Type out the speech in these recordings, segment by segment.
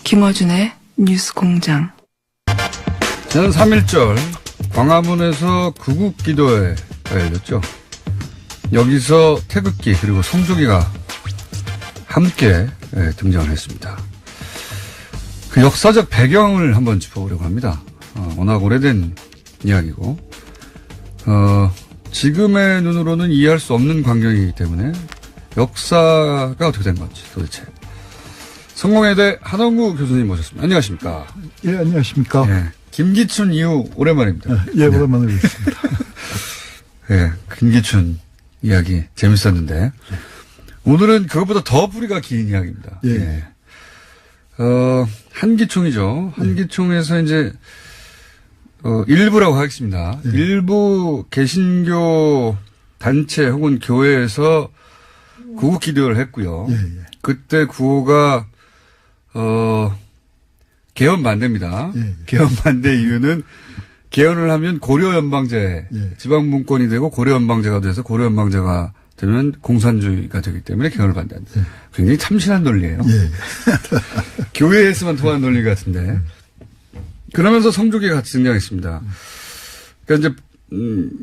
김어준의 뉴스공장. 지난 3.1절 광화문에서 구국기도회가 열렸죠. 여기서 태극기 그리고 성조기가 함께 등장을 했습니다. 그 역사적 배경을 한번 짚어보려고 합니다. 워낙 오래된 이야기고 지금의 눈으로는 이해할 수 없는 광경이기 때문에 역사가 어떻게 된 건지 도대체. 성공회대 한원구 교수님 모셨습니다. 안녕하십니까? 예, 안녕하십니까? 예, 김기춘 이후 오랜만입니다. 예, 오랜만에 뵙습니다. 예, 김기춘 이야기 재밌었는데 오늘은 그것보다 더 뿌리가 긴 이야기입니다. 예. 예. 한기총이죠. 한기총에서 이제 일부라고 하겠습니다. 예. 일부 개신교 단체 혹은 교회에서 구국 기도를 했고요. 예, 예. 그때 구호가 개헌 반대입니다. 예, 예. 개헌 반대 이유는 개헌을 하면 고려연방제, 예. 지방분권이 되고 고려연방제가 돼서 고려연방제가 되면 공산주의가 되기 때문에 개헌을 반대한다. 예. 굉장히 참신한 논리예요. 예. 교회에서만 통하는 논리 같은데. 그러면서 성조기가 같이 등장했습니다. 그러니까 이제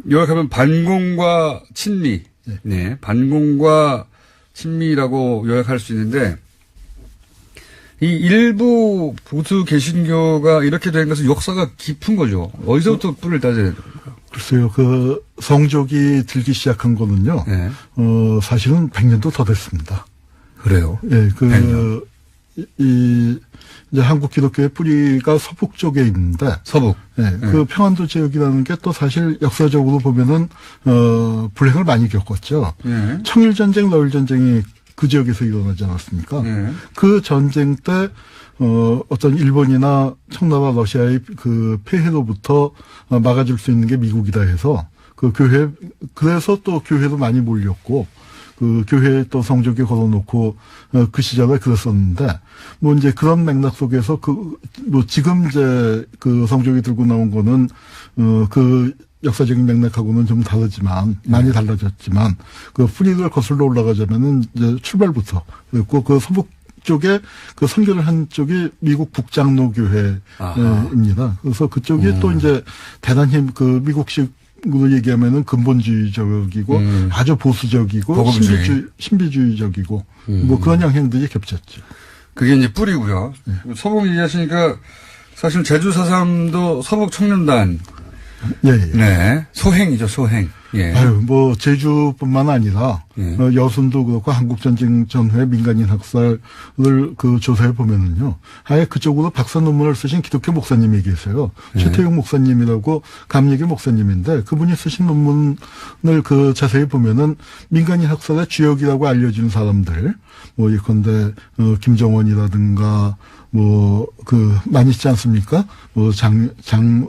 요약하면 반공과 친미, 예. 네, 반공과 친미라고 요약할 수 있는데 이 일부 보수 개신교가 이렇게 된 것은 역사가 깊은 거죠. 어디서부터 뿌리를 따져야 됩니까? 글쎄요, 그 성족이 들기 시작한 거는요. 네. 사실은 100년도 더 됐습니다. 그래요. 예, 100년. 이제 한국 기독교의 뿌리가 서북 쪽에 있는데. 서북. 예, 그 평안도 지역이라는 게 또 사실 역사적으로 보면은, 불행을 많이 겪었죠. 네. 청일전쟁, 러일전쟁이 그 지역에서 일어나지 않았습니까? 네. 그 전쟁 때, 어떤 일본이나 청나라 러시아의 그 폐해로부터 막아줄 수 있는 게 미국이다 해서 그 교회, 그래서 또 교회도 많이 몰렸고 그 교회에 또 성적이 걸어놓고 그 시절에 그랬었는데 뭐 이제 그런 맥락 속에서 뭐 지금 이제 그 성적이 들고 나온 거는 그 역사적인 맥락하고는 좀 다르지만 많이 달라졌지만 그 뿌리를 거슬러 올라가자면은 이제 출발부터 그리고 그 서북 쪽에 그 선교를 한 쪽이 미국 북장로교회입니다. 그래서 그쪽이 또 이제 대단히 그 미국식으로 얘기하면은 근본주의적이고 아주 보수적이고 신비주의적이고 뭐 그런 양행들이 겹쳤죠. 그게 이제 뿌리고요. 네. 서북 얘기하시니까 사실 제주 4.3도 서북 청년단. 예, 예. 네. 소행이죠, 소행. 예. 아유, 뭐, 제주뿐만 아니라, 예. 여순도 그렇고 한국전쟁 전후의 민간인 학살을 그 조사해 보면은요, 아예 그쪽으로 박사 논문을 쓰신 기독교 목사님이 계세요. 예. 최태용 목사님이라고 감리교 목사님인데, 그분이 쓰신 논문을 그 자세히 보면은 민간인 학살의 주역이라고 알려진 사람들, 뭐, 예컨대, 김정원이라든가, 뭐, 많이 있지 않습니까? 뭐,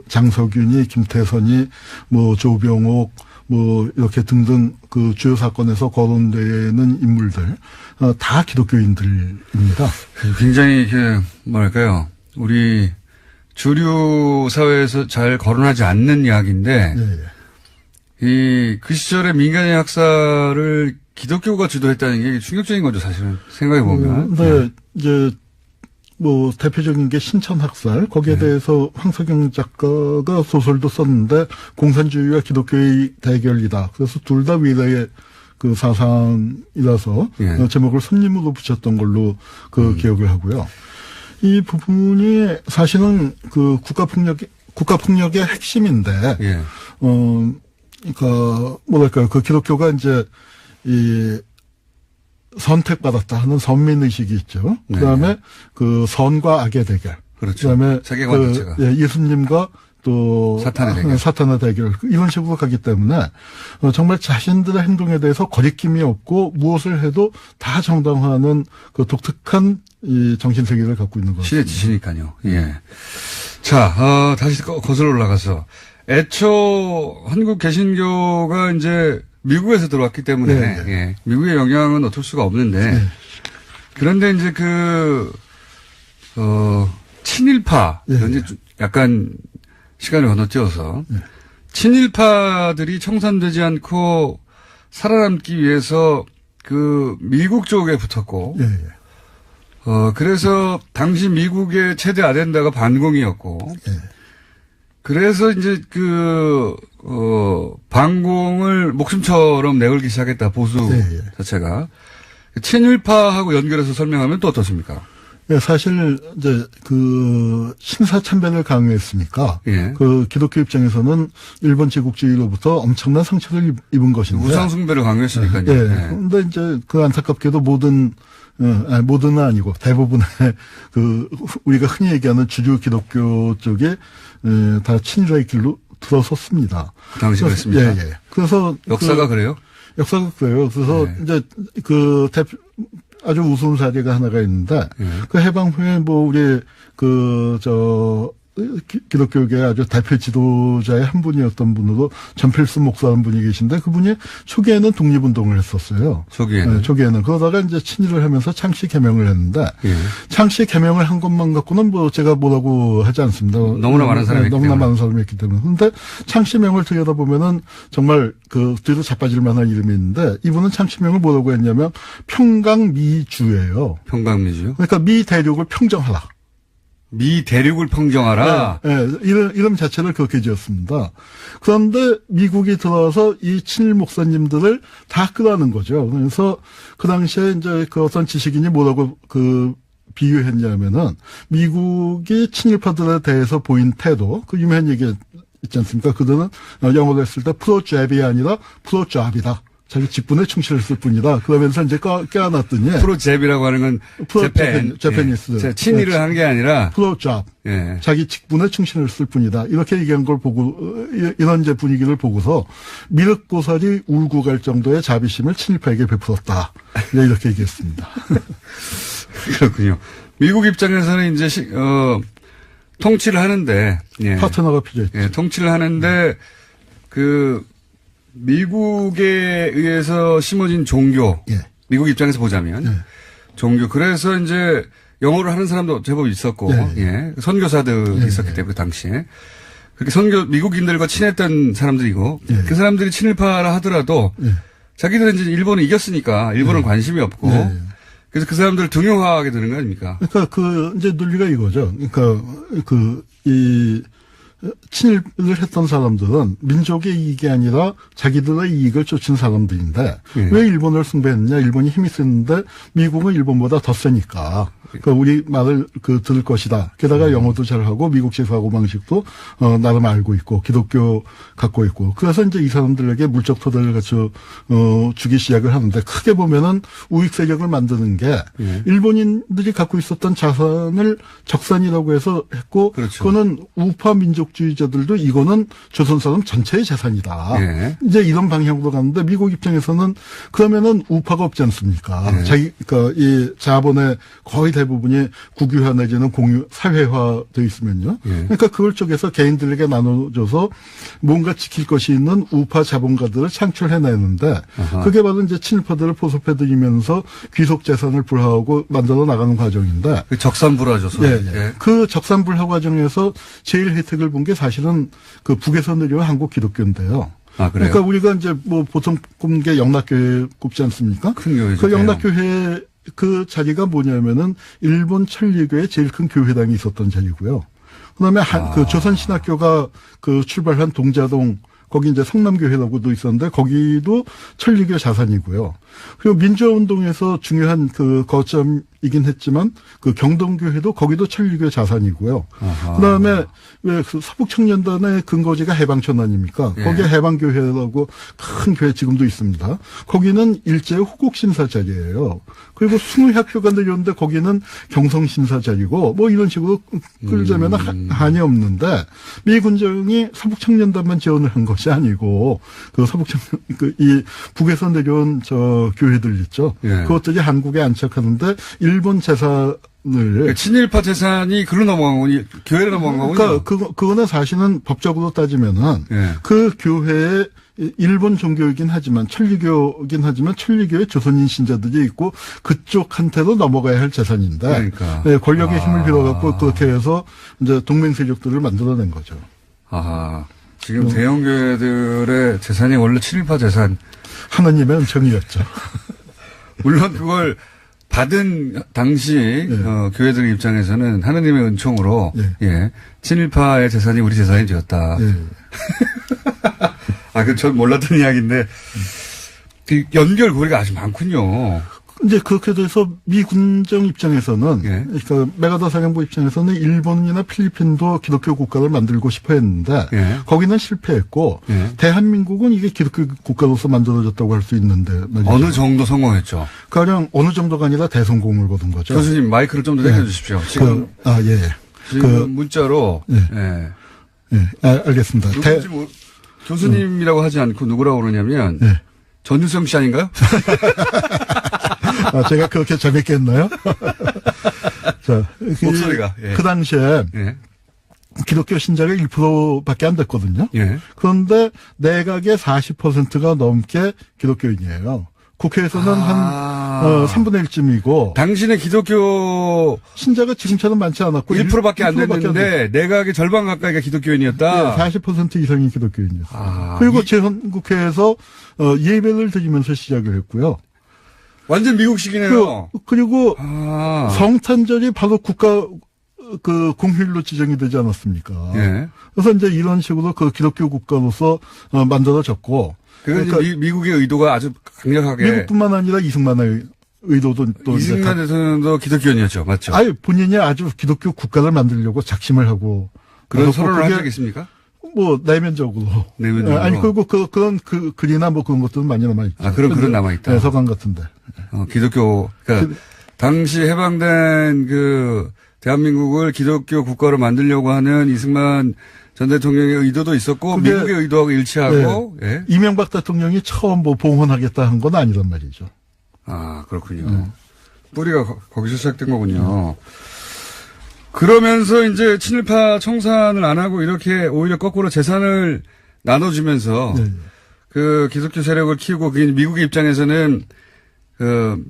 장석윤이, 김태선이, 뭐, 조병옥, 뭐, 이렇게 등등 그 주요 사건에서 거론되는 인물들, 다 기독교인들입니다. 굉장히, 뭐랄까요. 우리 주류 사회에서 잘 거론하지 않는 이야기인데, 예. 그 시절에 민간인 학살을 기독교가 주도했다는 게 충격적인 거죠, 사실은. 생각해보면. 네, 이제, 뭐, 대표적인 게 신천학살, 거기에 대해서 황석영 작가가 소설도 썼는데, 공산주의와 기독교의 대결이다. 그래서 둘 다 위대의 그 사상이라서, 제목을 손님으로 붙였던 걸로 기억을 하고요. 이 부분이 사실은 그 국가폭력의 핵심인데, 그러니까, 뭐랄까요, 그 기독교가 이제, 선택받았다 하는 선민의식이 있죠. 그 다음에 그 선과 악의 대결. 그렇죠. 그 다음에 세계관 자체가. 예수님과 또 사탄의 대결. 이런 식으로 가기 때문에 정말 자신들의 행동에 대해서 거리낌이 없고 무엇을 해도 다 정당화하는 그 독특한 이 정신세계를 갖고 있는 거죠. 시대 지시니까요. 예. 자, 다시 거슬러 올라가서 애초 한국 개신교가 이제 미국에서 들어왔기 때문에 예, 미국의 영향은 어쩔 수가 없는데 그런데 이제 친일파 이제 약간 시간을 건너뛰어서 친일파들이 청산되지 않고 살아남기 위해서 그 미국 쪽에 붙었고 그래서 당시 미국의 최대 아젠다가 반공이었고, 예. 그래서 이제 반공을 목숨처럼 내걸기 시작했다, 보수 예. 자체가. 친일파하고 연결해서 설명하면 또 어떻습니까? 예, 사실 이제 신사 참배를 강요했으니까 예. 기독교 입장에서는 일본 제국주의로부터 엄청난 상처를 입은 것인데 우상 숭배를 강요했으니까요. 예. 근데 이제 안타깝게도 모든은 아니고 대부분의 우리가 흔히 얘기하는 주류 기독교 쪽에 다 친일의 길로 들어섰습니다. 그 당시 그랬습니까? 예, 예. 그래서 역사가 그래요? 역사가 그래요. 그래서 네. 이제 아주 우스운 사례가 하나가 있는데 네. 해방 후에 우리 기독교계 아주 대표 지도자의 한 분이었던 분으로 전필순 목사라는 분이 계신데 그분이 초기에는 독립운동을 했었어요. 초기에는. 네, 초기에는. 그러다가 이제 친일을 하면서 창씨 개명을 했는데 예. 창씨 개명을 한 것만 갖고는 제가 뭐라고 하지 않습니다. 너무나 많은 사람이 너무나 많은 사람이 있기 때문에. 그런데 창씨명을 들여다보면은 정말 뒤로 자빠질 만한 이름이 있는데 이분은 창씨명을 뭐라고 했냐면 평강미주예요. 평강미주. 그러니까 미 대륙을 평정하라. 미 대륙을 평정하라. 네, 이름 자체를 그렇게 지었습니다. 그런데 미국이 들어와서 이 친일 목사님들을 다 끄라는 거죠. 그래서 그 당시에 이제 어떤 지식인이 뭐라고 비유했냐면은 미국이 친일파들에 대해서 보인 태도, 유명한 얘기 있지 않습니까? 그들은 영어로 했을 때 프로잡이 아니라 프로잡이다. 자기 직분에 충실했을 뿐이다. 그러면서 이제 껴안았더니. 프로잽이라고 하는 건 재패니스. 예. 친일을 한 게 아니라. 프로잡. 예. 자기 직분에 충실했을 뿐이다. 이렇게 얘기한 걸 보고, 이런 이제 분위기를 보고서 미륵보살이 울고 갈 정도의 자비심을 친일파에게 베풀었다. 이렇게 얘기했습니다. 그렇군요. 미국 입장에서는 이제 통치를 하는데. 예. 파트너가 필요했죠. 예, 통치를 하는데 미국에 의해서 심어진 종교, 예. 미국 입장에서 보자면 예. 종교. 그래서 이제 영어를 하는 사람도 제법 있었고, 예. 선교사들이 있었기 때문에 그 당시에 그렇게 미국인들과 친했던 사람들이고, 예. 그 사람들이 친일파라 하더라도 자기들은 이제 일본을 이겼으니까 일본은 관심이 없고, 그래서 그 사람들을 등용하게 되는 거 아닙니까? 그러니까 이제 논리가 이거죠. 그러니까 친일을 했던 사람들은 민족의 이익이 아니라 자기들의 이익을 쫓은 사람들인데 왜 일본을 숭배했느냐? 일본이 힘이 세는데 미국은 일본보다 더 세니까. 그러니까 우리 말을 들을 것이다. 게다가 영어도 잘하고 미국식 사고방식도 나름 알고 있고 기독교 갖고 있고. 그래서 이제 이 사람들에게 물적 토대를 갖춰 주기 시작을 하는데 크게 보면은 우익 세력을 만드는 게 일본인들이 갖고 있었던 자산을 적산이라고 해서 했고 그렇죠. 그거는 우파 민족주의자들도 이거는 조선 사람 전체의 재산이다. 이제 이런 방향으로 가는데 미국 입장에서는 그러면은 우파가 없지 않습니까? 그러니까 이 자본의 거의 대부분이 국유화 내지는 공유 사회화되어 있으면요. 그러니까 그걸 쪽에서 개인들에게 나눠줘서 뭔가 지킬 것이 있는 우파 자본가들을 창출해내는데 그게 바로 이제 친일파들을 포섭해드리면서 귀속 재산을 불화하고 만들어 나가는 과정인데 그 적산불화죠. 그 적산불화 과정에서 제일 혜택을 본 게 사실은 북에서 내려온 한국 기독교인데요. 아, 그래요? 그러니까 우리가 이제 보통 꼽는 게 영락교회 꼽지 않습니까? 큰 교회죠. 그 영락교회 그 자리가 뭐냐면은 일본 천리교의 제일 큰 교회당이 있었던 자리고요. 그다음에 조선신학교가 출발한 동자동 거기 이제 성남교회라고도 있었는데 거기도 천리교 자산이고요. 그리고 민주화운동에서 중요한 거점이긴 했지만 경동교회도 거기도 천리교 자산이고요. 그다음에 왜 서북청년단의 근거지가 해방촌 아닙니까? 거기에 해방교회라고 큰 교회 지금도 있습니다. 거기는 일제의 호국신사 자리예요. 그리고 숭의학교가 내려오는데 거기는 경성신사 자리고 뭐 이런 식으로 끌자면 한이 없는데 미 군정이 서북청년단만 지원을 한 것이 아니고 이 북에서 내려온 교회들 있죠. 그것들이 한국에 안착하는데 일본 재산을 친일파 재산이 글로 넘어간 거니 교회로 넘어간 거군요. 그러니까 그거는 사실은 법적으로 따지면은 그 교회의 일본 종교이긴 하지만 천리교이긴 하지만 천리교의 조선인 신자들이 있고 그쪽한테도 넘어가야 할 재산인데 그러니까. 권력의 힘을 빌어갖고 그렇게 해서 이제 동맹 세력들을 만들어낸 거죠. 지금 대형 교회들의 재산이 원래 친일파 재산. 하나님의 은총이었죠. 물론 그걸 받은 당시 예. 교회들 입장에서는 하느님의 은총으로 예. 예. 친일파의 재산이 우리 재산이 되었다. 예. 아, 그 전 몰랐던 이야기인데 그 연결고리가 아주 많군요. 이제 그렇게 돼서 미 군정 입장에서는, 예. 그러니까 메가더 사령부 입장에서는 일본이나 필리핀도 기독교 국가를 만들고 싶어 했는데, 예. 거기는 실패했고, 예. 대한민국은 이게 기독교 국가로서 만들어졌다고 할 수 있는데, 말이죠. 어느 정도 성공했죠? 가령 어느 정도가 아니라 대성공을 거둔 거죠. 교수님 마이크를 좀 더 당겨주십시오. 지금 예. 지금 문자로 예. 예. 예. 알겠습니다. 누군지 교수님이라고 하지 않고 누구라고 그러냐면 예. 전유성 씨 아닌가요? 제가 그렇게 재밌게 했나요? 자, 목소리가, 예. 그 당시에 예. 기독교 신자가 1%밖에 안 됐거든요. 예. 그런데 내각의 40%가 넘게 기독교인이에요. 국회에서는 한 3분의 1쯤이고 당신의 기독교 신자가 지금처럼 많지 않았고 1%밖에 안 1%밖에 됐는데 내각의 절반 가까이가 기독교인이었다. 40% 이상이 기독교인이었어요. 아, 그리고 제헌국회에서 예배를 드리면서 시작을 했고요. 완전 미국식이네요. 그리고 아. 성탄절이 바로 국가 공휴일로 지정이 되지 않았습니까? 예. 그래서 이제 이런 식으로 그 기독교 국가로서 만들어졌고. 그러니까 미국의 의도가 아주 강력하게. 미국뿐만 아니라 이승만의 의도도 또 이승만 대통령도 기독교인이었죠, 맞죠? 아예 본인이 아주 기독교 국가를 만들려고 작심을 하고 그런 선언을 한 적이 있습니까? 뭐 내면적으로. 아니 그리고 그런 글이나 뭐 그런 것들은 많이 남아 있죠. 아, 그런 글은 남아 있다. 네, 서간 같은데. 기독교 그러니까 당시 해방된 대한민국을 기독교 국가로 만들려고 하는 이승만 전 대통령의 의도도 있었고 미국의 의도하고 일치하고 네. 예. 이명박 대통령이 처음 뭐 봉헌하겠다 한 건 아니란 말이죠. 아, 그렇군요. 뿌리가 거기서 시작된 거군요. 그러면서 이제 친일파 청산을 안 하고 이렇게 오히려 거꾸로 재산을 나눠주면서 그 기독교 세력을 키우고 그게 미국의 입장에서는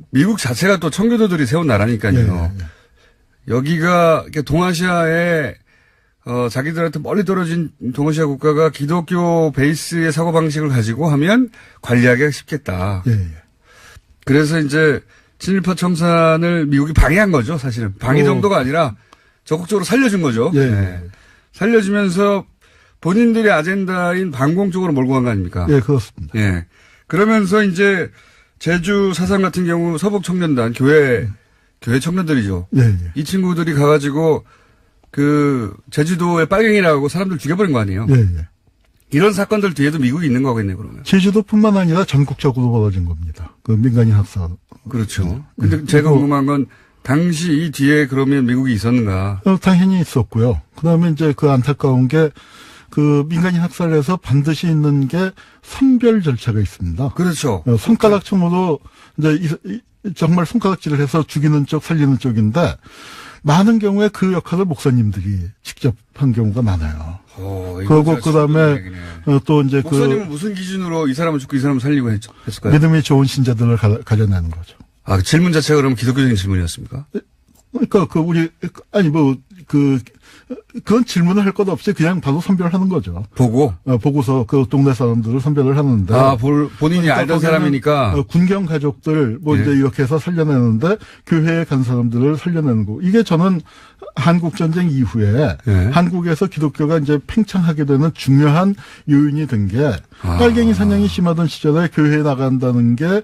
미국 자체가 또 청교도들이 세운 나라니까요. 여기가 동아시아에 자기들한테 멀리 떨어진 동아시아 국가가 기독교 베이스의 사고방식을 가지고 하면 관리하기가 쉽겠다. 그래서 이제 친일파 청산을 미국이 방해한 거죠, 사실은. 방해 정도가 아니라 적극적으로 살려준 거죠. 살려주면서 본인들의 아젠다인 반공 쪽으로 몰고 간 거 아닙니까? 예, 그렇습니다. 예. 그러면서 이제 제주 사상 같은 경우 서북 청년단, 교회 청년들이죠. 이 친구들이 가가지고 제주도에 빨갱이라고 사람들 죽여버린 거 아니에요? 이런 사건들 뒤에도 미국이 있는 거겠네요, 그러면. 제주도뿐만 아니라 전국적으로 벌어진 겁니다. 그 민간인 학살. 그렇죠. 근데 제가 궁금한 건 당시 이 뒤에 그러면 미국이 있었는가? 당연히 있었고요. 그 다음에 이제 그 안타까운 게 민간인 학살에서 반드시 있는 게 선별 절차가 있습니다. 그렇죠. 손가락총으로 이제 정말 손가락질을 해서 죽이는 쪽, 살리는 쪽인데 많은 경우에 그 역할을 목사님들이 직접 한 경우가 많아요. 그리고 그 다음에 또 이제 목사님은 무슨 기준으로 이 사람을 죽고 이 사람을 살리고 했을까요? 믿음이 좋은 신자들을 가려내는 거죠. 아, 질문 자체가 그럼 기독교적인 질문이었습니까? 그러니까 그건 질문을 할 것 없이 그냥 바로 선별하는 거죠. 보고서 그 동네 사람들을 선별을 하는데. 본인이 그러니까 알던 사람이니까. 군경 가족들 이제 이렇게 해서 살려내는데 교회에 간 사람들을 살려내는 거. 이게 저는 한국 전쟁 이후에 한국에서 기독교가 이제 팽창하게 되는 중요한 요인이 된 게 빨갱이 사냥이 심하던 시절에 교회에 나간다는 게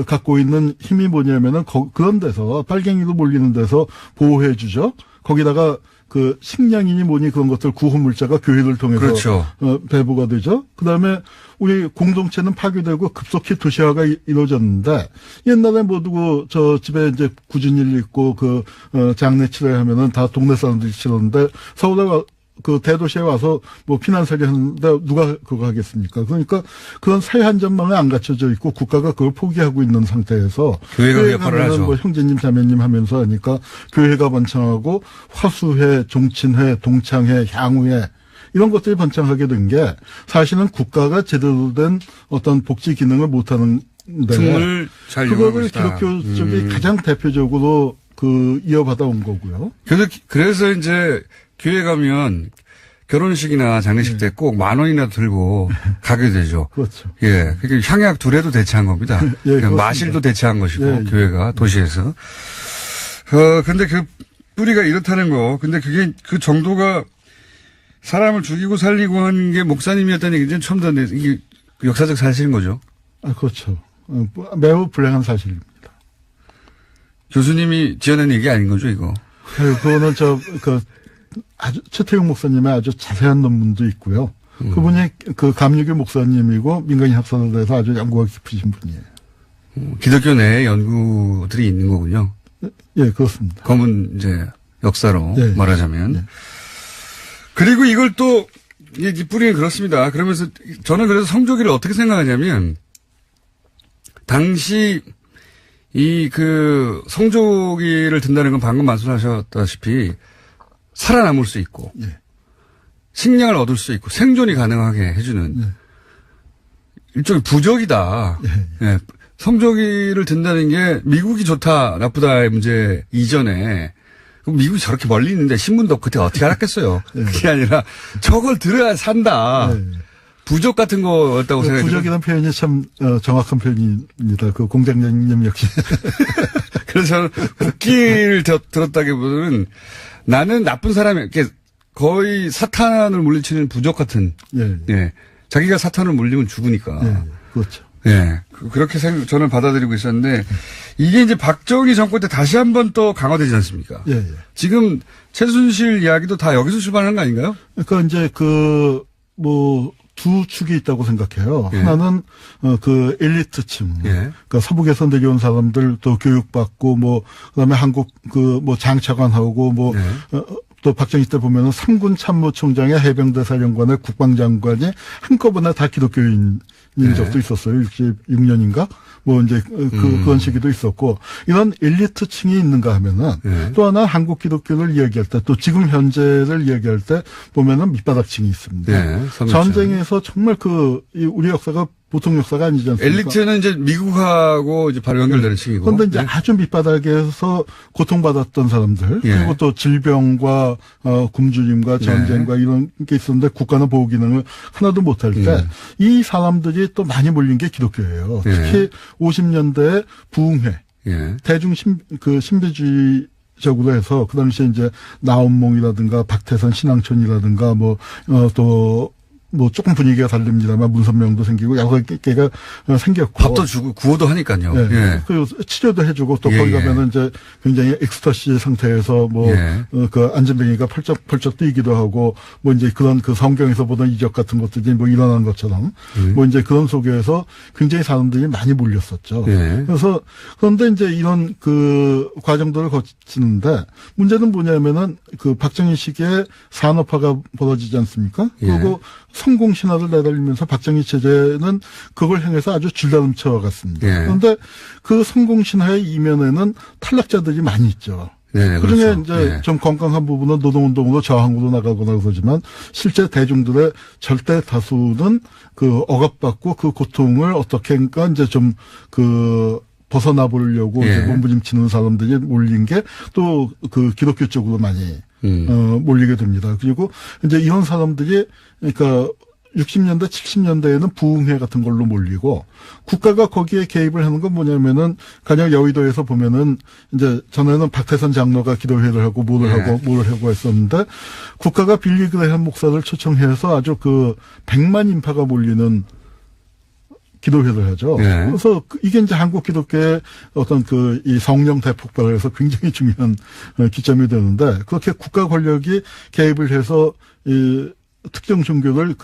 갖고 있는 힘이 뭐냐면은 그런 데서 빨갱이도 몰리는 데서 보호해 주죠. 거기다가 식량이니 뭐니 그런 것들 구호물자가 교회를 통해서 그렇죠. 배부가 되죠. 그다음에 우리 공동체는 파괴되고 급속히 도시화가 이루어졌는데 옛날에 누구 집에 이제 굳은 일 있고 장례 치러하면은 다 동네 사람들이 치렀는데 서울에 대도시에 와서 피난살이 하는데 누가 그거 하겠습니까? 그러니까 그런 사회 한 점만에 안 갖춰져 있고 국가가 그걸 포기하고 있는 상태에서 교회가 역할을 하죠. 형제님 자매님 하면서 하니까 교회가 번창하고 화수회, 종친회, 동창회, 향후회 이런 것들이 번창하게 된 게 사실은 국가가 제대로 된 어떤 복지 기능을 못하는 데 그거를 기독교 쪽이 가장 대표적으로 이어받아 온 거고요. 그래서 이제 교회 가면 결혼식이나 장례식 때 꼭 10,000원이나 들고 가게 되죠. 그렇죠. 예. 그게 향약 둘에도 대체한 겁니다. 예, 그러니까 마실도 대체한 것이고, 예, 예. 교회가, 도시에서. 근데 그 뿌리가 이렇다는 거. 근데 그게 그 정도가 사람을 죽이고 살리고 하는 게 목사님이었다는 얘기는 처음 듣는데 이게 역사적 사실인 거죠. 아, 그렇죠. 매우 불행한 사실입니다. 교수님이 지어낸 얘기 아닌 거죠, 이거. 그거는 아주 최태용 목사님의 아주 자세한 논문도 있고요. 그분이 그 감리교 목사님이고 민간인 합사에 대해서 아주 연구가 깊으신 분이에요. 기독교 내에 연구들이 있는 거군요. 예, 그렇습니다. 검은 이제 역사로 예, 말하자면. 예. 그리고 이걸 또 이 뿌리는 그렇습니다. 그러면서 저는 그래서 성조기를 어떻게 생각하냐면 당시 이 그 성조기를 든다는 건 방금 말씀하셨다시피 살아남을 수 있고 예. 식량을 얻을 수 있고 생존이 가능하게 해주는 예. 일종의 부적이다. 예. 예. 성조기를 든다는 게 미국이 좋다 나쁘다의 문제 이전에 그럼 미국이 저렇게 멀리 있는데 신문도 그때 어떻게 알았겠어요. 예. 그게 아니라 저걸 들어야 산다. 예. 부적 같은 거였다고 생각해요. 부적이라는 표현이 참 정확한 표현입니다. 그 공장장님 역시. 그래서 저는 국기를 들었다기보다는 나는 나쁜 사람이 이렇게 거의 사탄을 물리치는 부적 같은. 예. 예. 자기가 사탄을 물리면 죽으니까. 예. 그렇죠. 예. 그렇게 저는 받아들이고 있었는데 이게 이제 박정희 정권 때 다시 한 번 또 강화되지 않습니까? 예. 예. 지금 최순실 이야기도 다 여기서 출발하는 거 아닌가요? 그러니까 이제 두 축이 있다고 생각해요. 예. 하나는 그 엘리트층, 예. 그러니까 서북에서 내려온 사람들 또 교육받고 그다음에 한국 장차관하고 예. 또 박정희 때 보면은 3군 참모총장의 해병대 사령관의 국방장관이 한꺼번에 다 기독교인인 적도 있었어요. 66년인가? 이제 그런 시기도 있었고, 이런 엘리트층이 있는가 하면은, 또 하나 한국 기독교를 이야기할 때, 또 지금 현재를 이야기할 때 보면은 밑바닥층이 있습니다. 전쟁에서 정말 우리 역사가 보통 역사가 아니지 않습니까? 엘리트는 이제 미국하고 이제 바로 연결되는 층이고. 그런데 이제 아주 밑바닥에서 고통받았던 사람들, 그리고 또 질병과 굶주림과 전쟁과 이런 게 있었는데 국가는 보호 기능을 하나도 못할 때 이 사람들이 또 많이 몰린 게 기독교예요. 특히 50년대에 부흥회, 대중 신비주의적으로 해서 그 당시에 이제 나온몽이라든가 박태선 신앙촌이라든가 조금 분위기가 다릅니다만 문선명도 생기고 여러 개가 생겼고. 밥도 주고 구호도 하니까요. 네. 예. 그리고 치료도 해주고 또 거기 가면은 이제 굉장히 엑스터시 상태에서 그 안전뱅이가 펄쩍 뛰기도 하고 이제 그런 그 성경에서 보던 이적 같은 것들이 일어난 것처럼 이제 그런 속에서 굉장히 사람들이 많이 몰렸었죠. 그래서 그런데 이제 이런 그 과정들을 거치는데 문제는 뭐냐면은 그 박정희 시기에 산업화가 벌어지지 않습니까? 그리고 성공 신화를 내달리면서 박정희 체제는 그걸 향해서 아주 줄다름쳐 갔습니다. 그런데 그 성공 신화의 이면에는 탈락자들이 많이 있죠. 그중에 그렇죠. 이제 좀 건강한 부분은 노동운동으로 저항으로 나가거나 그러지만 실제 대중들의 절대 다수는 그 억압받고 그 고통을 어떻게인가 이제 좀 벗어나 보려고 이제 몸부림치는 사람들이 몰린 게 또 그 기독교 쪽으로 많이 몰리게 됩니다. 그리고 이제 이런 사람들이 그러니까 60년대, 70년대에는 부흥회 같은 걸로 몰리고 국가가 거기에 개입을 하는 건 뭐냐면은 가령 여의도에서 보면은 이제 전에는 박태선 장로가 기도회를 하고 뭐를 하고 했었는데 국가가 빌리 그레햄 목사를 초청해서 아주 100만 인파가 몰리는 기도회를 하죠. 그래서 이게 이제 한국 기독교의 어떤 이 성령 대폭발을 해서 굉장히 중요한 기점이 되는데 그렇게 국가 권력이 개입을 해서 이 특정 종교를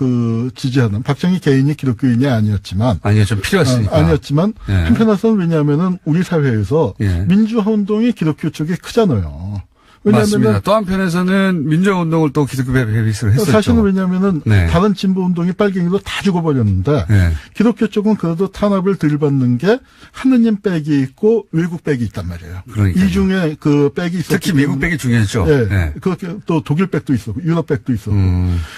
지지하는 박정희 개인이 기독교인이 아니었지만 좀 필요했으니까 아니었지만 한편에서는 왜냐하면은 우리 사회에서 민주화 운동이 기독교 쪽이 크잖아요. 맞습니다. 또 한편에서는 민주화운동을 또 기독교 베이스로 했었죠. 사실은 왜냐하면은 다른 진보운동이 빨갱이로 다 죽어버렸는데 기독교 쪽은 그래도 탄압을 덜 받는 게 하느님 백이 있고 외국 백이 있단 말이에요. 그러니까요. 이 중에 백이 있었기 특히 미국 백이 중요했죠. 그렇게 또 독일 백도 있었고 유럽 백도 있었고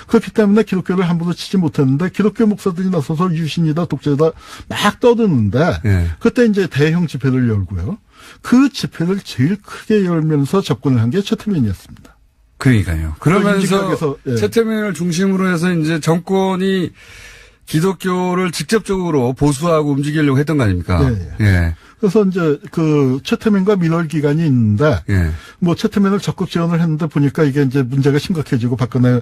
그렇기 때문에 기독교를 함부로 치지 못했는데 기독교 목사들이 나서서 유신이다 독재다 막 떠드는데 그때 이제 대형 집회를 열고요. 그 집회를 제일 크게 열면서 접근을 한 게 최태민이었습니다. 그러니까요. 그러면서 인식학에서, 예. 최태민을 중심으로 해서 이제 정권이 기독교를 직접적으로 보수하고 움직이려고 했던 거 아닙니까? 예. 예. 그래서 이제 그 최태민과 민월 기간이 있는데 예. 뭐 최태민을 적극 지원을 했는데 보니까 이게 이제 문제가 심각해지고 박근혜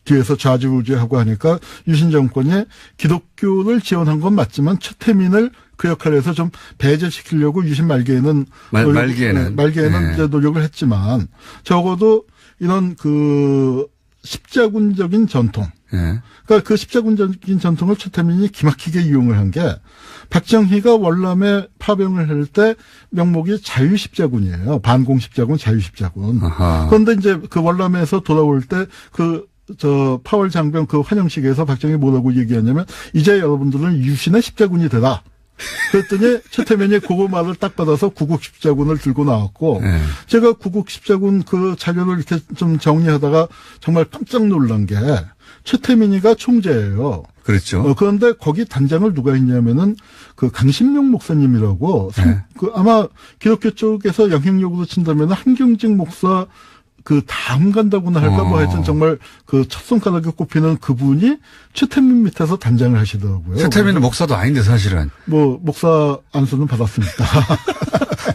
뒤에서 좌지우지하고 하니까 유신 정권이 기독교를 지원한 건 맞지만 최태민을 그 역할에서 좀 배제시키려고 유신 말기에는 말기에는 이제 노력을 했지만 적어도 이런 그 십자군적인 전통, 예. 그러니까 그 십자군적인 전통을 최태민이 기막히게 이용을 한 게 박정희가 월남에 파병을 할 때 명목이 자유십자군이에요. 반공십자군, 자유십자군. 아하. 그런데 이제 그 월남에서 돌아올 때 파월 장병 그 환영식에서 박정희 뭐라고 얘기하냐면 이제 여러분들은 유신의 십자군이 되라. 그랬더니 최태민이 그거 말을 딱 받아서 구국십자군을 들고 나왔고 네. 제가 구국십자군 그 자료를 이렇게 좀 정리하다가 정말 깜짝 놀란 게 최태민이가 총재예요. 그렇죠. 그런데 거기 단장을 누가 했냐면은 그 강신명 목사님이라고 네. 그 아마 기독교 쪽에서 영향력으로 친다면 한경직 목사 그 다음 간다고나 할까 뭐 하여튼 정말 그 첫 손가락에 꼽히는 그분이 최태민 밑에서 단장을 하시더라고요. 최태민은 목사도 아닌데 사실은. 뭐 목사 안수는 받았습니다.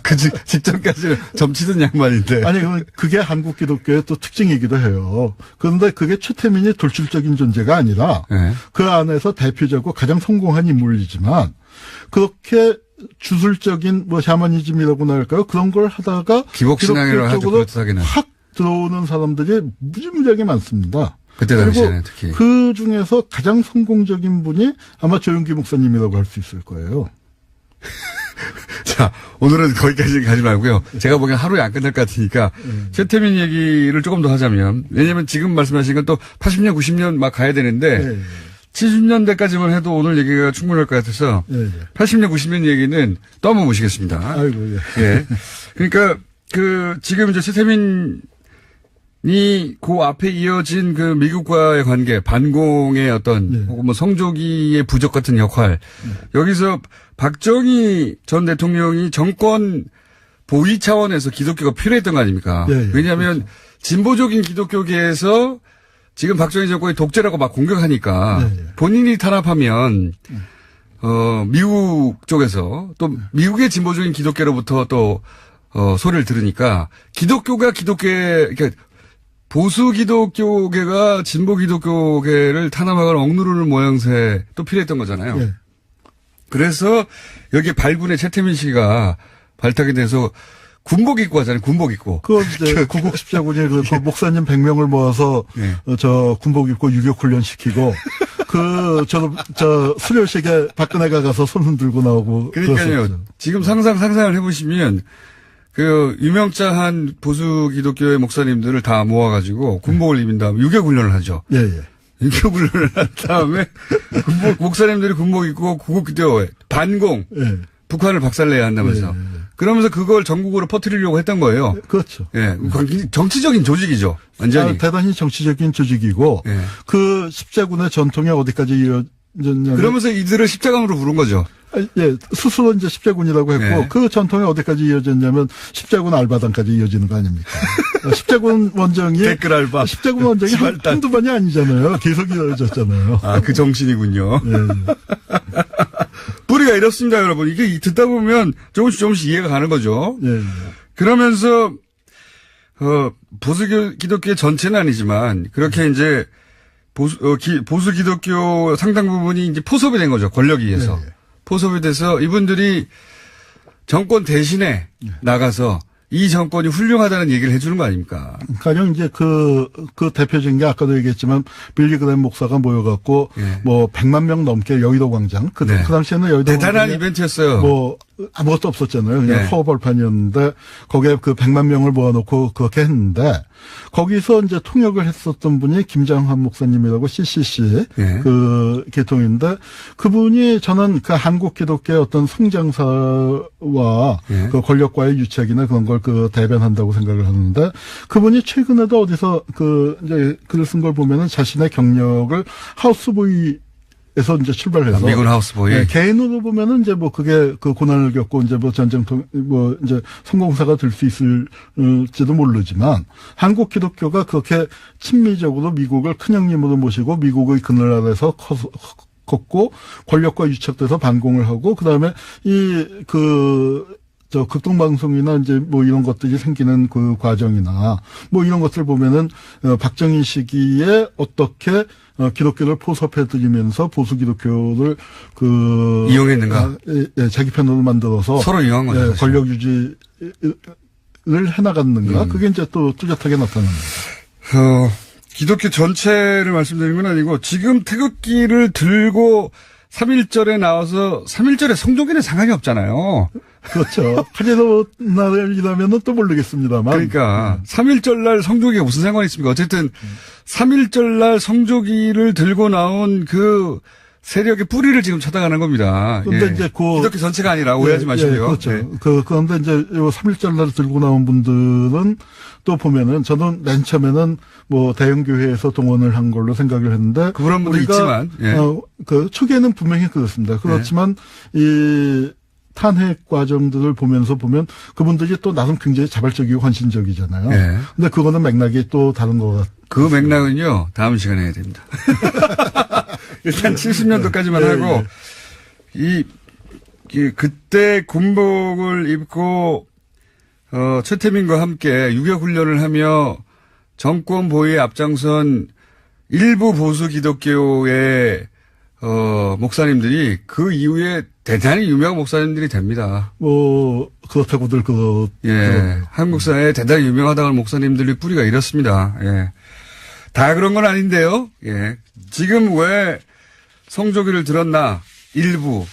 그 직전까지는 점치던 양반인데. 아니 그게 한국 기독교의 또 특징이기도 해요. 그런데 그게 최태민이 돌출적인 존재가 아니라 네. 그 안에서 대표적이고 가장 성공한 인물이지만 그렇게 주술적인 뭐 샤머니즘이라고나 할까요? 그런 걸 하다가 기복신앙이라고 하죠. 그렇다기는. 확 들어오는 사람들이 무지무지하게 많습니다. 그때 당시에는 특히. 그 중에서 가장 성공적인 분이 아마 조용기 목사님이라고 할 수 있을 거예요. 자, 오늘은 거기까지 가지 말고요. 제가 보기엔 하루에 안 끝날 것 같으니까 최태민 얘기를 조금 더 하자면 왜냐면 지금 말씀하신 건 또 80년, 90년 막 가야 되는데 70년대까지만 해도 오늘 얘기가 충분할 것 같아서 80년, 90년 얘기는 또 한번 모시겠습니다. 아이고, 예. 그러니까 지금 이제 최태민이 그 앞에 이어진 그 미국과의 관계, 반공의 어떤 혹은 뭐 성조기의 부적 같은 역할. 여기서 박정희 전 대통령이 정권 보위 차원에서 기독교가 필요했던 거 아닙니까? 왜냐하면 그렇죠. 진보적인 기독교계에서 지금 박정희 정권이 독재라고 막 공격하니까 본인이 탄압하면 미국 쪽에서 또 미국의 진보적인 기독교로부터 또 소리를 들으니까 그러니까 보수 기독교계가 진보 기독교계를 탄압하거나 억누르는 모양새 또 필요했던 거잖아요. 그래서 여기에 발군의 최태민 씨가 발탁이 돼서 군복 입고 하잖아요. 군복 입고. 그거 이제 구국십자군이 그 목사님 100명을 모아서 저 군복 입고 유격훈련 시키고 저 수료식에 박근혜가 가서 손 흔들고 나오고. 그러니까요. 그랬었죠. 지금 상상을 해보시면 그 유명자한 보수 기독교의 목사님들을 다 모아가지고 군복을 입은 다음에 유격훈련을 하죠. 유격훈련을 한 다음에 목사님들이 군복 입고 구국기도 반공 북한을 박살내야 한다면서 그러면서 그걸 전국으로 퍼뜨리려고 했던 거예요. 그렇죠. 정치적인 조직이죠. 완전히. 대단히 정치적인 조직이고 그 십자군의 전통이 어디까지 이어졌냐면 그러면서 이들을 십자군으로 부른 거죠. 스스로 이제 십자군이라고 했고 그 전통이 어디까지 이어졌냐면 십자군 알바당까지 이어지는 거 아닙니까? 십자군 원정이 댓글 알바. 십자군 원정이 한두 번이 아니잖아요. 계속 이어졌잖아요. 그 정신이군요. 뿌리가 이렇습니다, 여러분. 이게 듣다 보면 조금씩 이해가 가는 거죠. 그러면서 보수 기독교의 전체는 아니지만 그렇게 이제 보수 기독교 상당 부분이 이제 포섭이 된 거죠. 권력에 의해서. 포섭이 돼서 이분들이 정권 대신에 나가서 이 정권이 훌륭하다는 얘기를 해주는 거 아닙니까? 가령 이제 그 대표적인 게 아까도 얘기했지만 빌리 그램 목사가 모여갖고 뭐 100만 명 넘게 여의도 광장 그 당시에는 여의도 대단한 이벤트였어요. 뭐 아무것도 없었잖아요. 그냥 허벌판이었는데 거기에 그 100만 명을 모아놓고 그렇게 했는데 거기서 이제 통역을 했었던 분이 김장환 목사님이라고 CCC 그 계통인데 그분이 저는 그 한국 기독교의 어떤 성장사와 그 권력과의 유착이나 그런 걸 그 대변한다고 생각을 하는데 그분이 최근에도 어디서 그 이제 글을 쓴 걸 보면은 자신의 경력을 하우스보이 에서 이제 출발해서 미군 하우스보이. 네, 개인으로 보면은 이제 뭐 그게 그 고난을 겪고 이제 뭐 전쟁통 뭐 이제 성공사가 될 수 있을지도 모르지만 한국 기독교가 그렇게 친미적으로 미국을 큰형님으로 모시고 미국의 그늘 아래서 컸고 권력과 유착돼서 반공을 하고 그다음에 극동방송이나 이제 뭐 이런 것들이 생기는 그 과정이나 뭐 이런 것들 보면은 박정희 시기에 어떻게 기독교를 포섭해드리면서 보수 기독교를 이용했는가? 자기 편으로 만들어서 서로 이용한 거죠. 권력 유지를 해나갔는가? 그게 이제 또 뚜렷하게 나타납니다. 기독교 전체를 말씀드리는 건 아니고 지금 태극기를 들고 3.1절에 나와서 3.1절에 성조기는 상관이 없잖아요. 그렇죠. 카제도 날이라면은 또 모르겠습니다만. 그러니까 3.1절 날 성조기가 무슨 상관이 있습니까? 어쨌든 3.1절 날 성조기를 들고 나온 그 세력의 뿌리를 지금 찾아가는 겁니다. 그런데 이제 기독교 전체가 아니라 오해하지 마시고요. 그렇죠. 네. 그런데 이제 요 3.1절 날 들고 나온 분들은 또 보면은 저는 맨 처음에는 뭐 대형교회에서 동원을 한 걸로 생각을 했는데. 그런 분도 있지만. 그 초기에는 분명히 그렇습니다. 그렇지만 이 탄핵 과정들을 보면서 보면 그분들이 또 나름 굉장히 자발적이고 헌신적이잖아요. 네. 근데 그거는 맥락이 또 다른 것 같아요. 그 맥락은요, 다음 시간에 해야 됩니다. 일단 70년도까지만 하고, 그때 군복을 입고, 최태민과 함께 유격 훈련을 하며 정권 보위에 앞장선 일부 보수 기독교의 목사님들이 그 이후에 대단히 유명한 목사님들이 됩니다. 뭐 그렇다고들 한국 사회에 대단히 유명하다는 목사님들의 뿌리가 이렇습니다. 예. 다 그런 건 아닌데요. 예. 지금 왜 성조기를 들었나? 일부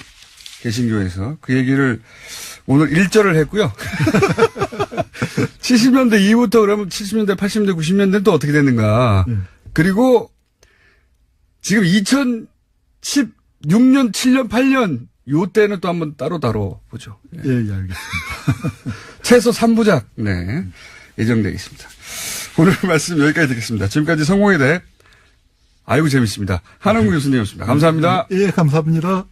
개신교에서 그 얘기를 오늘 1절을 했고요. 70년대 이후부터 그러면 70년대, 80년대, 90년대는 또 어떻게 됐는가? 그리고 지금 2016년, 7년, 8년 요때는 또 한번 따로 다뤄보죠. 예, 알겠습니다. 최소 3부작, 네. 예정되어 있습니다. 오늘 말씀 여기까지 듣겠습니다. 지금까지 성공에 대해 아이고 재밌습니다. 한홍구 교수님이었습니다. 감사합니다. 예, 감사합니다.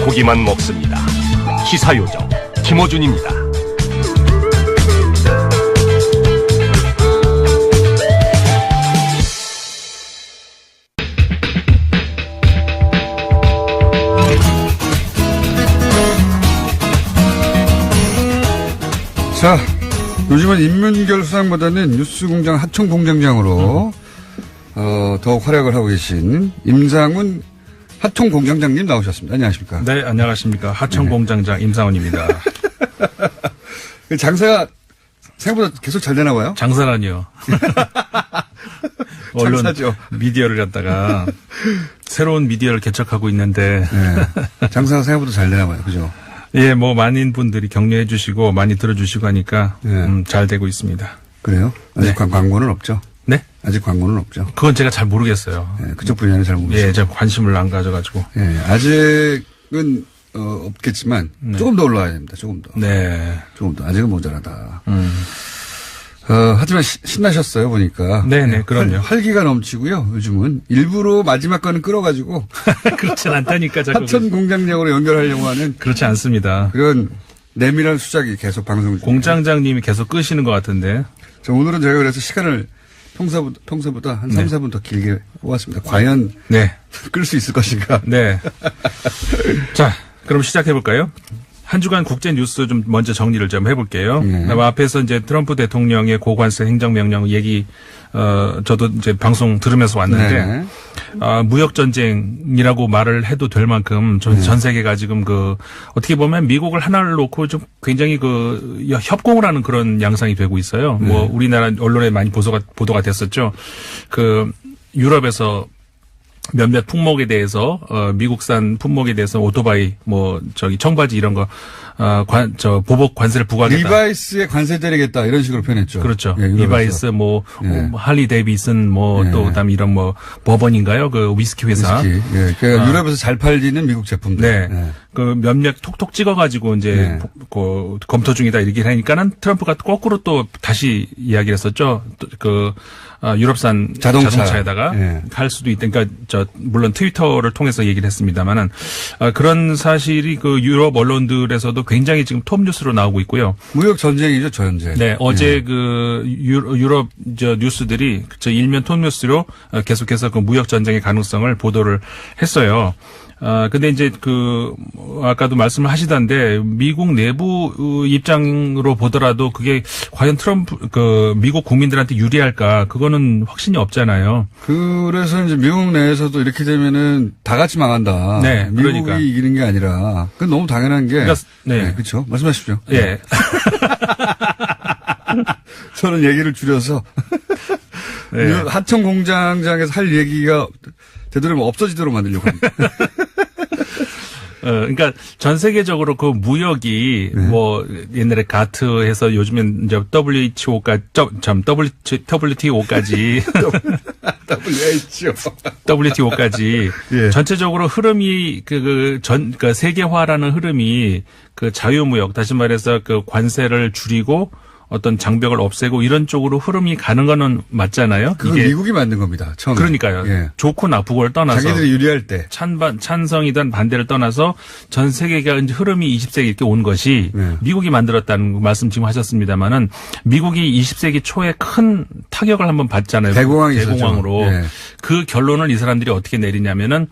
고기만 먹습니다. 시사요정 김어준입니다. 자, 요즘은 인문결 수상보다는 뉴스공장 하청공장장으로 더욱 활약을 하고 계신 임상훈 하청공장장님 나오셨습니다. 안녕하십니까? 네, 안녕하십니까. 하청공장장 임상훈입니다. 장사가 생각보다 계속 잘 되나 봐요? 장사라니요. 언론 장사죠. 미디어를 갖다가 새로운 미디어를 개척하고 있는데 네. 장사가 생각보다 잘 되나 봐요. 그죠? 예, 뭐 많은 분들이 격려해 주시고 많이 들어주시고 하니까 잘 되고 있습니다. 그래요? 아직 네. 광고는 없죠? 네? 아직 광고는 없죠? 그건 제가 잘 모르겠어요. 네, 그쪽 분야는 잘 모르겠어요. 예, 제가 관심을 안 가져가지고. 예, 아직은 없겠지만 조금 더 올라와야 됩니다. 조금 더. 네. 조금 더. 아직은 모자라다. 하지만 신나셨어요, 보니까. 네네, 그럼요. 활기가 넘치고요, 요즘은. 일부러 마지막 거는 끌어가지고. 그렇진 않다니까, 자꾸. 하천 공장장으로 연결하려고 하는. 그렇지 않습니다. 그런 내밀한 수작이 계속 방송 중에. 공장장님이 계속 끄시는 것 같은데. 자, 오늘은 제가 그래서 시간을 평소보다 한 3, 4분 더 길게 뽑았습니다. 과연. 네. 끌 수 있을 것인가. 네. 자, 그럼 시작해볼까요? 한 주간 국제 뉴스 좀 먼저 정리를 좀 해볼게요. 앞에서 이제 트럼프 대통령의 고관세 행정명령 얘기, 저도 이제 방송 들으면서 왔는데, 네. 무역전쟁이라고 말을 해도 될 만큼 전 세계가 지금 어떻게 보면 미국을 하나를 놓고 좀 굉장히 협공을 하는 그런 양상이 되고 있어요. 뭐 우리나라 언론에 많이 보도가 됐었죠. 유럽에서 몇몇 품목에 대해서 미국산 품목에 대해서 오토바이 청바지 이런 거 보복 관세를 부과하겠다. 리바이스에 관세 때리겠다 이런 식으로 표현했죠. 그렇죠. 예, 리바이스 할리 데이비슨 또 그다음 이런 버번인가요? 그 위스키 회사. 위스키. 예. 그러니까 유럽에서 잘 팔리는 미국 제품들. 네. 예. 그 몇몇 톡톡 찍어가지고 이제 검토 중이다 이렇게 하니까는 트럼프가 거꾸로 또 다시 이야기를 했었죠. 유럽산 자동차에다가 할 수도 있다. 그러니까 물론 트위터를 통해서 얘기를 했습니다만은 그런 사실이 그 유럽 언론들에서도 굉장히 지금 톱 뉴스로 나오고 있고요. 무역 전쟁이죠, 전쟁. 네, 어제 그 유럽 뉴스들이 일면 톱 뉴스로 계속해서 그 무역 전쟁의 가능성을 보도를 했어요. 근데 이제 아까도 말씀을 하시던데, 미국 내부 입장으로 보더라도 그게 과연 미국 국민들한테 유리할까? 그거는 확신이 없잖아요. 그래서 이제 미국 내에서도 이렇게 되면은 다 같이 망한다. 네, 미국이 그러니까. 이기는 게 아니라. 그건 너무 당연한 게. 네. 그렇죠. 말씀하십시오. 예. 저는 얘기를 줄여서. 네. 하청 공장장에서 할 얘기가 되도록이면 없어지도록 만들려고 합니다. 그러니까 전 세계적으로 그 무역이 옛날에 가트해서 요즘엔 이제 WTO까지 예. 전체적으로 흐름이 세계화라는 흐름이 그 자유무역 다시 말해서 그 관세를 줄이고 어떤 장벽을 없애고 이런 쪽으로 흐름이 가는 거는 맞잖아요. 그건 이게 미국이 만든 겁니다. 처음에. 그러니까요. 예. 좋고 나쁘고를 떠나서 자기들이 유리할 때 찬성이든 반대를 떠나서 전 세계가 이제 흐름이 20세기 이렇게 온 것이 미국이 만들었다는 말씀 지금 하셨습니다만은 미국이 20세기 초에 큰 타격을 한번 받잖아요. 대공황으로. 예. 그 결론을 이 사람들이 어떻게 내리냐면은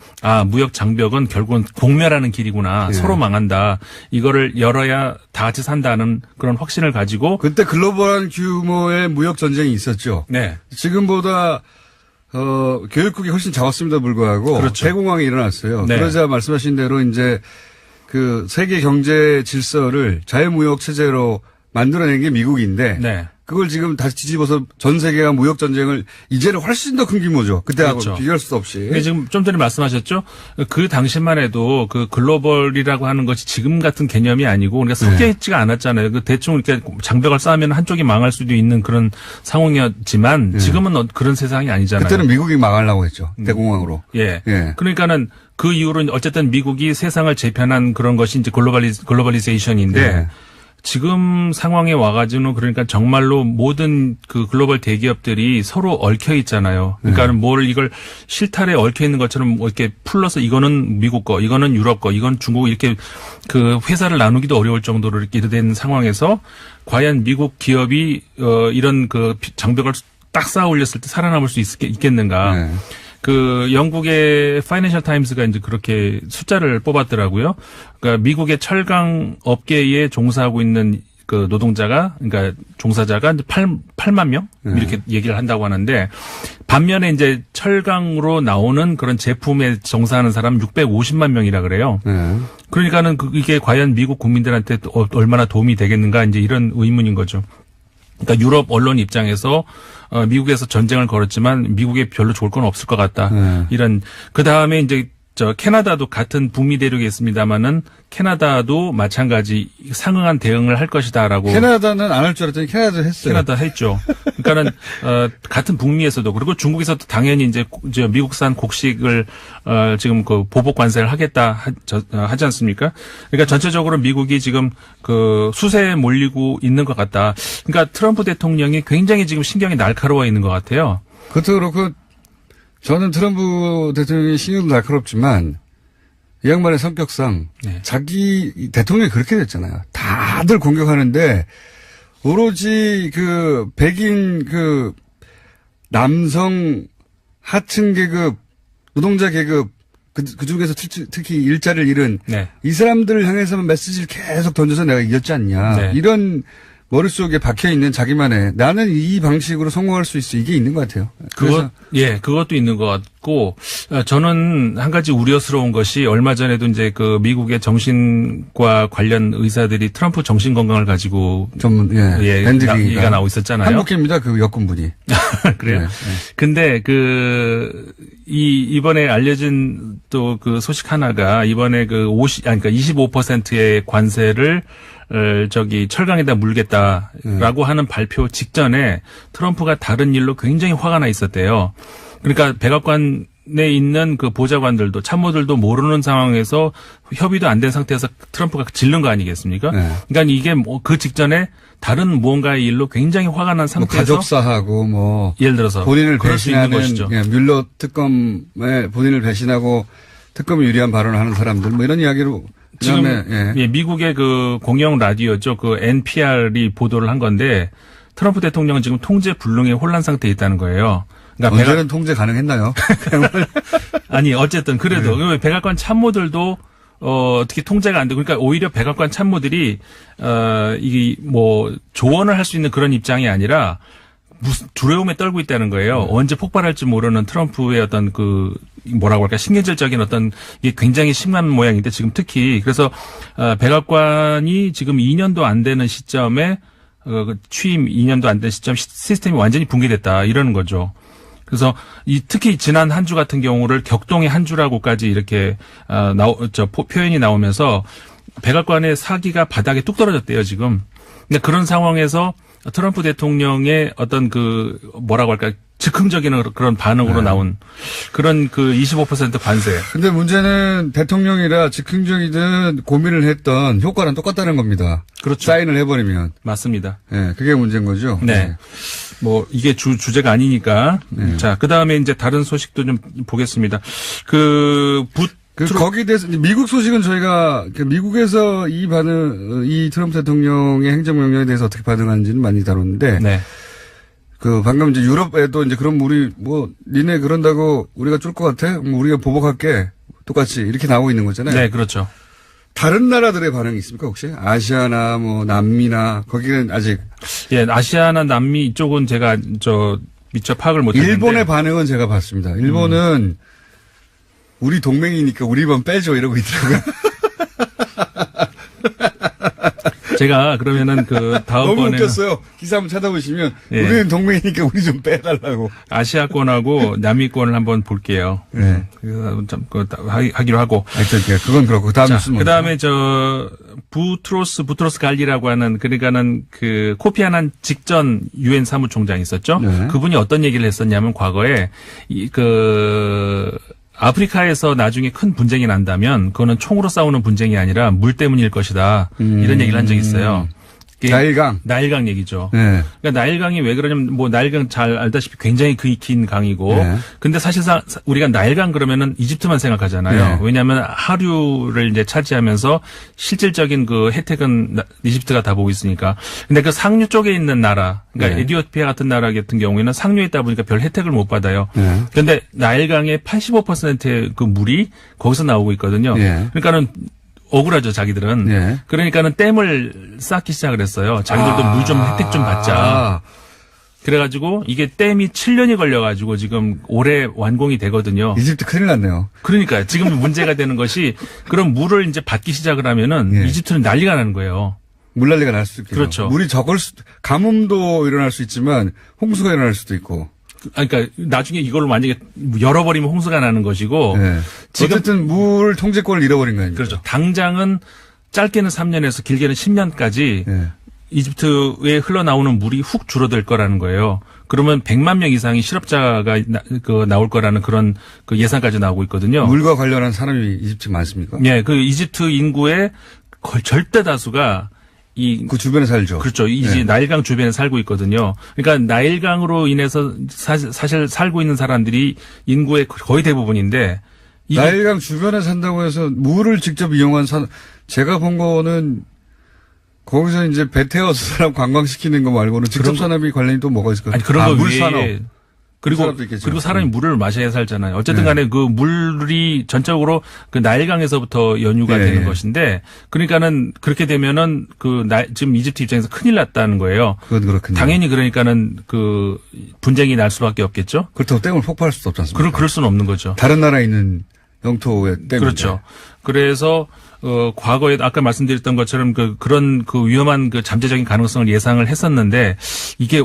무역 장벽은 결국은 공멸하는 길이구나. 예. 서로 망한다. 이거를 열어야 다 같이 산다는 그런 확신을 가지고 그때 글로벌한 규모의 무역 전쟁이 있었죠. 네. 지금보다 교육국이 훨씬 작았음에도 불구하고 그렇죠. 대공황이 일어났어요. 네. 그러자 말씀하신 대로 이제 그 세계 경제 질서를 자유무역 체제로 만들어낸 게 미국인데 네. 그걸 지금 다시 뒤집어서 전 세계가 무역 전쟁을 이제는 훨씬 더 큰 규모죠. 그때하고 그렇죠. 비교할 수 없이. 근데 지금 좀 전에 말씀하셨죠. 그 당시만 해도 그 글로벌이라고 하는 것이 지금 같은 개념이 아니고 우리가 섞여 있지가 않았잖아요. 그 대충 이렇게 장벽을 쌓으면 한쪽이 망할 수도 있는 그런 상황이었지만 지금은 그런 세상이 아니잖아요. 그때는 미국이 망하려고 했죠. 대공황으로. 예. 예. 그러니까는 그 이후로 어쨌든 미국이 세상을 재편한 그런 것이 이제 글로벌리제이션인데 예. 지금 상황에 와가지고는 그러니까 정말로 모든 그 글로벌 대기업들이 서로 얽혀 있잖아요. 그러니까 뭘 이걸 실타래에 얽혀 있는 것처럼 이렇게 풀러서 이거는 미국 거, 이거는 유럽 거, 이건 중국 이렇게 그 회사를 나누기도 어려울 정도로 이렇게 된 상황에서 과연 미국 기업이 이런 그 장벽을 딱 쌓아 올렸을 때 살아남을 수 있겠는가. 네. 그 영국의 파이낸셜 타임스가 이제 그렇게 숫자를 뽑았더라고요. 그러니까 미국의 철강 업계에 종사하고 있는 그 노동자가 그러니까 종사자가 이제 8만 명 이렇게 얘기를 한다고 하는데 반면에 이제 철강으로 나오는 그런 제품에 종사하는 사람 650만 명이라 그래요. 그러니까는 이게 과연 미국 국민들한테 얼마나 도움이 되겠는가 이제 이런 의문인 거죠. 그러니까 유럽 언론 입장에서 미국에서 전쟁을 걸었지만 미국에 별로 좋을 건 없을 것 같다. 이런 그 다음에 이제 캐나다도 같은 북미 대륙에 있습니다만은 캐나다도 마찬가지 상응한 대응을 할 것이다라고. 캐나다는 안 할 줄 알았더니 캐나다도 했어요. 캐나다 했죠. 그러니까는 같은 북미에서도 그리고 중국에서도 당연히 이제 미국산 곡식을 지금 그 보복 관세를 하겠다 하지 않습니까? 그러니까 전체적으로 미국이 지금 그 수세에 몰리고 있는 것 같다. 그러니까 트럼프 대통령이 굉장히 지금 신경이 날카로워 있는 것 같아요. 그것도 그렇고 저는 트럼프 대통령의 신경도 날카롭지만 이 양반의 성격상 자기 대통령이 그렇게 됐잖아요. 다들 공격하는데 오로지 그 백인 그 남성 하층 계급 노동자 계급 그 중에서 특히 일자리를 잃은 이 사람들을 향해서만 메시지를 계속 던져서 내가 이겼지 않냐. 이런 머릿속에 박혀있는 자기만의 나는 이 방식으로 성공할 수 있어. 이게 있는 것 같아요. 그것도 있는 것 같고, 저는 한 가지 우려스러운 것이 얼마 전에도 이제 그 미국의 정신과 관련 의사들이 트럼프 정신건강을 가지고 얘기가 나오고 있었잖아요. 한국입니다. 그 여권분이. 그래요. 네. 근데 이번에 알려진 또 그 소식 하나가 이번에 그러니까 25%의 관세를 철강에다 물겠다라고 하는 발표 직전에 트럼프가 다른 일로 굉장히 화가 나 있었대요. 그러니까 백악관에 있는 그 보좌관들도 참모들도 모르는 상황에서 협의도 안 된 상태에서 트럼프가 질른 거 아니겠습니까? 네. 그러니까 이게 그 직전에 다른 무언가의 일로 굉장히 화가 난 상태에서 가족사하고 예를 들어서 본인을 배신하는 뮬러 특검에 본인을 배신하고 특검에 유리한 발언을 하는 사람들 이런 이야기로 지금 미국의 그 공영 라디오죠. 그 NPR이 보도를 한 건데 트럼프 대통령은 지금 통제 불능의 혼란 상태에 있다는 거예요. 그러니까 언제는 통제 가능했나요? 아니 어쨌든 그래도 백악관 참모들도 어떻게 통제가 안 되고 그러니까 오히려 백악관 참모들이 이게 뭐 조언을 할 수 있는 그런 입장이 아니라 무슨 두려움에 떨고 있다는 거예요. 언제 폭발할지 모르는 트럼프의 어떤 뭐라고 할까 신경질적인 어떤 이게 굉장히 심한 모양인데 지금 특히 그래서 백악관이 지금 2년도 안 되는 시점에 취임 2년도 안 된 시점 시스템이 완전히 붕괴됐다 이러는 거죠. 그래서 특히 지난 한 주 같은 경우를 격동의 한 주라고까지 이렇게 표현이 나오면서 백악관의 사기가 바닥에 뚝 떨어졌대요 지금. 근데 그런 상황에서 트럼프 대통령의 어떤 뭐라고 할까 즉흥적인 그런 반응으로 나온 그런 25% 관세. 근데 문제는 대통령이라 즉흥적이든 고민을 했던 효과는 똑같다는 겁니다. 그렇죠. 사인을 해버리면. 맞습니다. 네, 그게 문제인 거죠. 네. 뭐 이게 주제가 아니니까. 자, 그다음에 이제 다른 소식도 좀 보겠습니다. 거기에 대해서 미국 소식은 저희가 미국에서 이 트럼프 대통령의 행정명령에 대해서 어떻게 반응하는지는 많이 다뤘는데 네. 방금 이제 유럽에도 이제 그럼 우리 니네 그런다고 우리가 쫄 것 같아? 우리가 보복할게. 똑같이 이렇게 나오고 있는 거잖아요. 네, 그렇죠. 다른 나라들의 반응이 있습니까 혹시? 아시아나 남미나 거기는 아직 예, 아시아나 남미 이쪽은 제가 미처 파악을 못 했는데 일본의 반응은 제가 봤습니다. 일본은 우리 동맹이니까 우리만 빼줘 이러고 있더라고요. 제가 그러면은 다음번에 너무 웃겼어요. 기사 한번 찾아보시면 예. 우리는 동맹이니까 우리 좀 빼달라고. 아시아권하고 남미권을 한번 볼게요. 네. 하기로 하고. 하여튼 그건 그렇고 다음 뉴스는 그다음에 부트로스 갈리라고 하는 그러니까는 코피아난 직전 유엔 사무총장이 있었죠. 네. 그분이 어떤 얘기를 했었냐면 과거에 아프리카에서 나중에 큰 분쟁이 난다면 그거는 총으로 싸우는 분쟁이 아니라 물 때문일 것이다. 이런 얘기를 한 적이 있어요. 나일강 얘기죠. 네. 그러니까 나일강이 왜 그러냐면 나일강 잘 알다시피 굉장히 긴 강이고 네. 근데 사실상 우리가 나일강 그러면은 이집트만 생각하잖아요. 네. 왜냐하면 하류를 이제 차지하면서 실질적인 혜택은 이집트가 다 보고 있으니까. 근데 상류 쪽에 있는 나라, 그러니까 네. 에티오피아 같은 나라 같은 경우에는 상류에 있다 보니까 별 혜택을 못 받아요. 네. 그런데 나일강의 85%의 물이 거기서 나오고 있거든요. 네. 그러니까는 억울하죠, 자기들은. 네. 그러니까는 댐을 쌓기 시작을 했어요. 자기들도 물 좀 혜택 좀 받자. 그래가지고 이게 댐이 7년이 걸려가지고 지금 올해 완공이 되거든요. 이집트 큰일 났네요. 그러니까 지금 문제가 되는 것이 그럼 물을 이제 받기 시작을 하면은 네. 이집트는 난리가 나는 거예요. 물난리가 날 수도 있고. 그렇죠. 물이 가뭄도 일어날 수 있지만 홍수가 일어날 수도 있고. 그러니까 나중에 이걸 만약에 열어버리면 홍수가 나는 것이고. 네. 지금 어쨌든 물 통제권을 잃어버린 거 아닙니까? 그렇죠. 당장은 짧게는 3년에서 길게는 10년까지 네. 이집트에 흘러나오는 물이 훅 줄어들 거라는 거예요. 그러면 100만 명 이상이 실업자가 나올 거라는 그런 예상까지 나오고 있거든요. 물과 관련한 사람이 이집트에 많습니까? 예, 이집트 인구의 거의 절대 다수가 그 주변에 살죠. 그렇죠. 네. 나일강 주변에 살고 있거든요. 그러니까 나일강으로 인해서 사실 살고 있는 사람들이 인구의 거의 대부분인데 나일강 주변에 산다고 해서 물을 직접 이용한 제가 본 거는 거기서 이제 배 태워서 사람 관광시키는 거 말고는 직접 산업이 관련이 또 뭐가 있을까요? 아니, 그런 거 물산업. 위에 사람도 있겠죠. 그리고 사람이 물을 마셔야 살잖아요. 어쨌든 간에 그 물이 전적으로 그 나일강에서부터 연유가 네. 되는 것인데 그러니까는 그렇게 되면은 지금 이집트 입장에서 큰일 났다는 거예요. 그건 그렇군요. 당연히 그러니까는 그 분쟁이 날 수밖에 없겠죠. 그렇다고 댐을 폭발할 수도 없지 않습니까? 그럴 수는 없는 거죠. 다른 나라에 있는 영토의 댐인데. 그렇죠. 그래서 과거에 아까 말씀드렸던 것처럼 그런 위험한 그 잠재적인 가능성을 예상을 했었는데 이게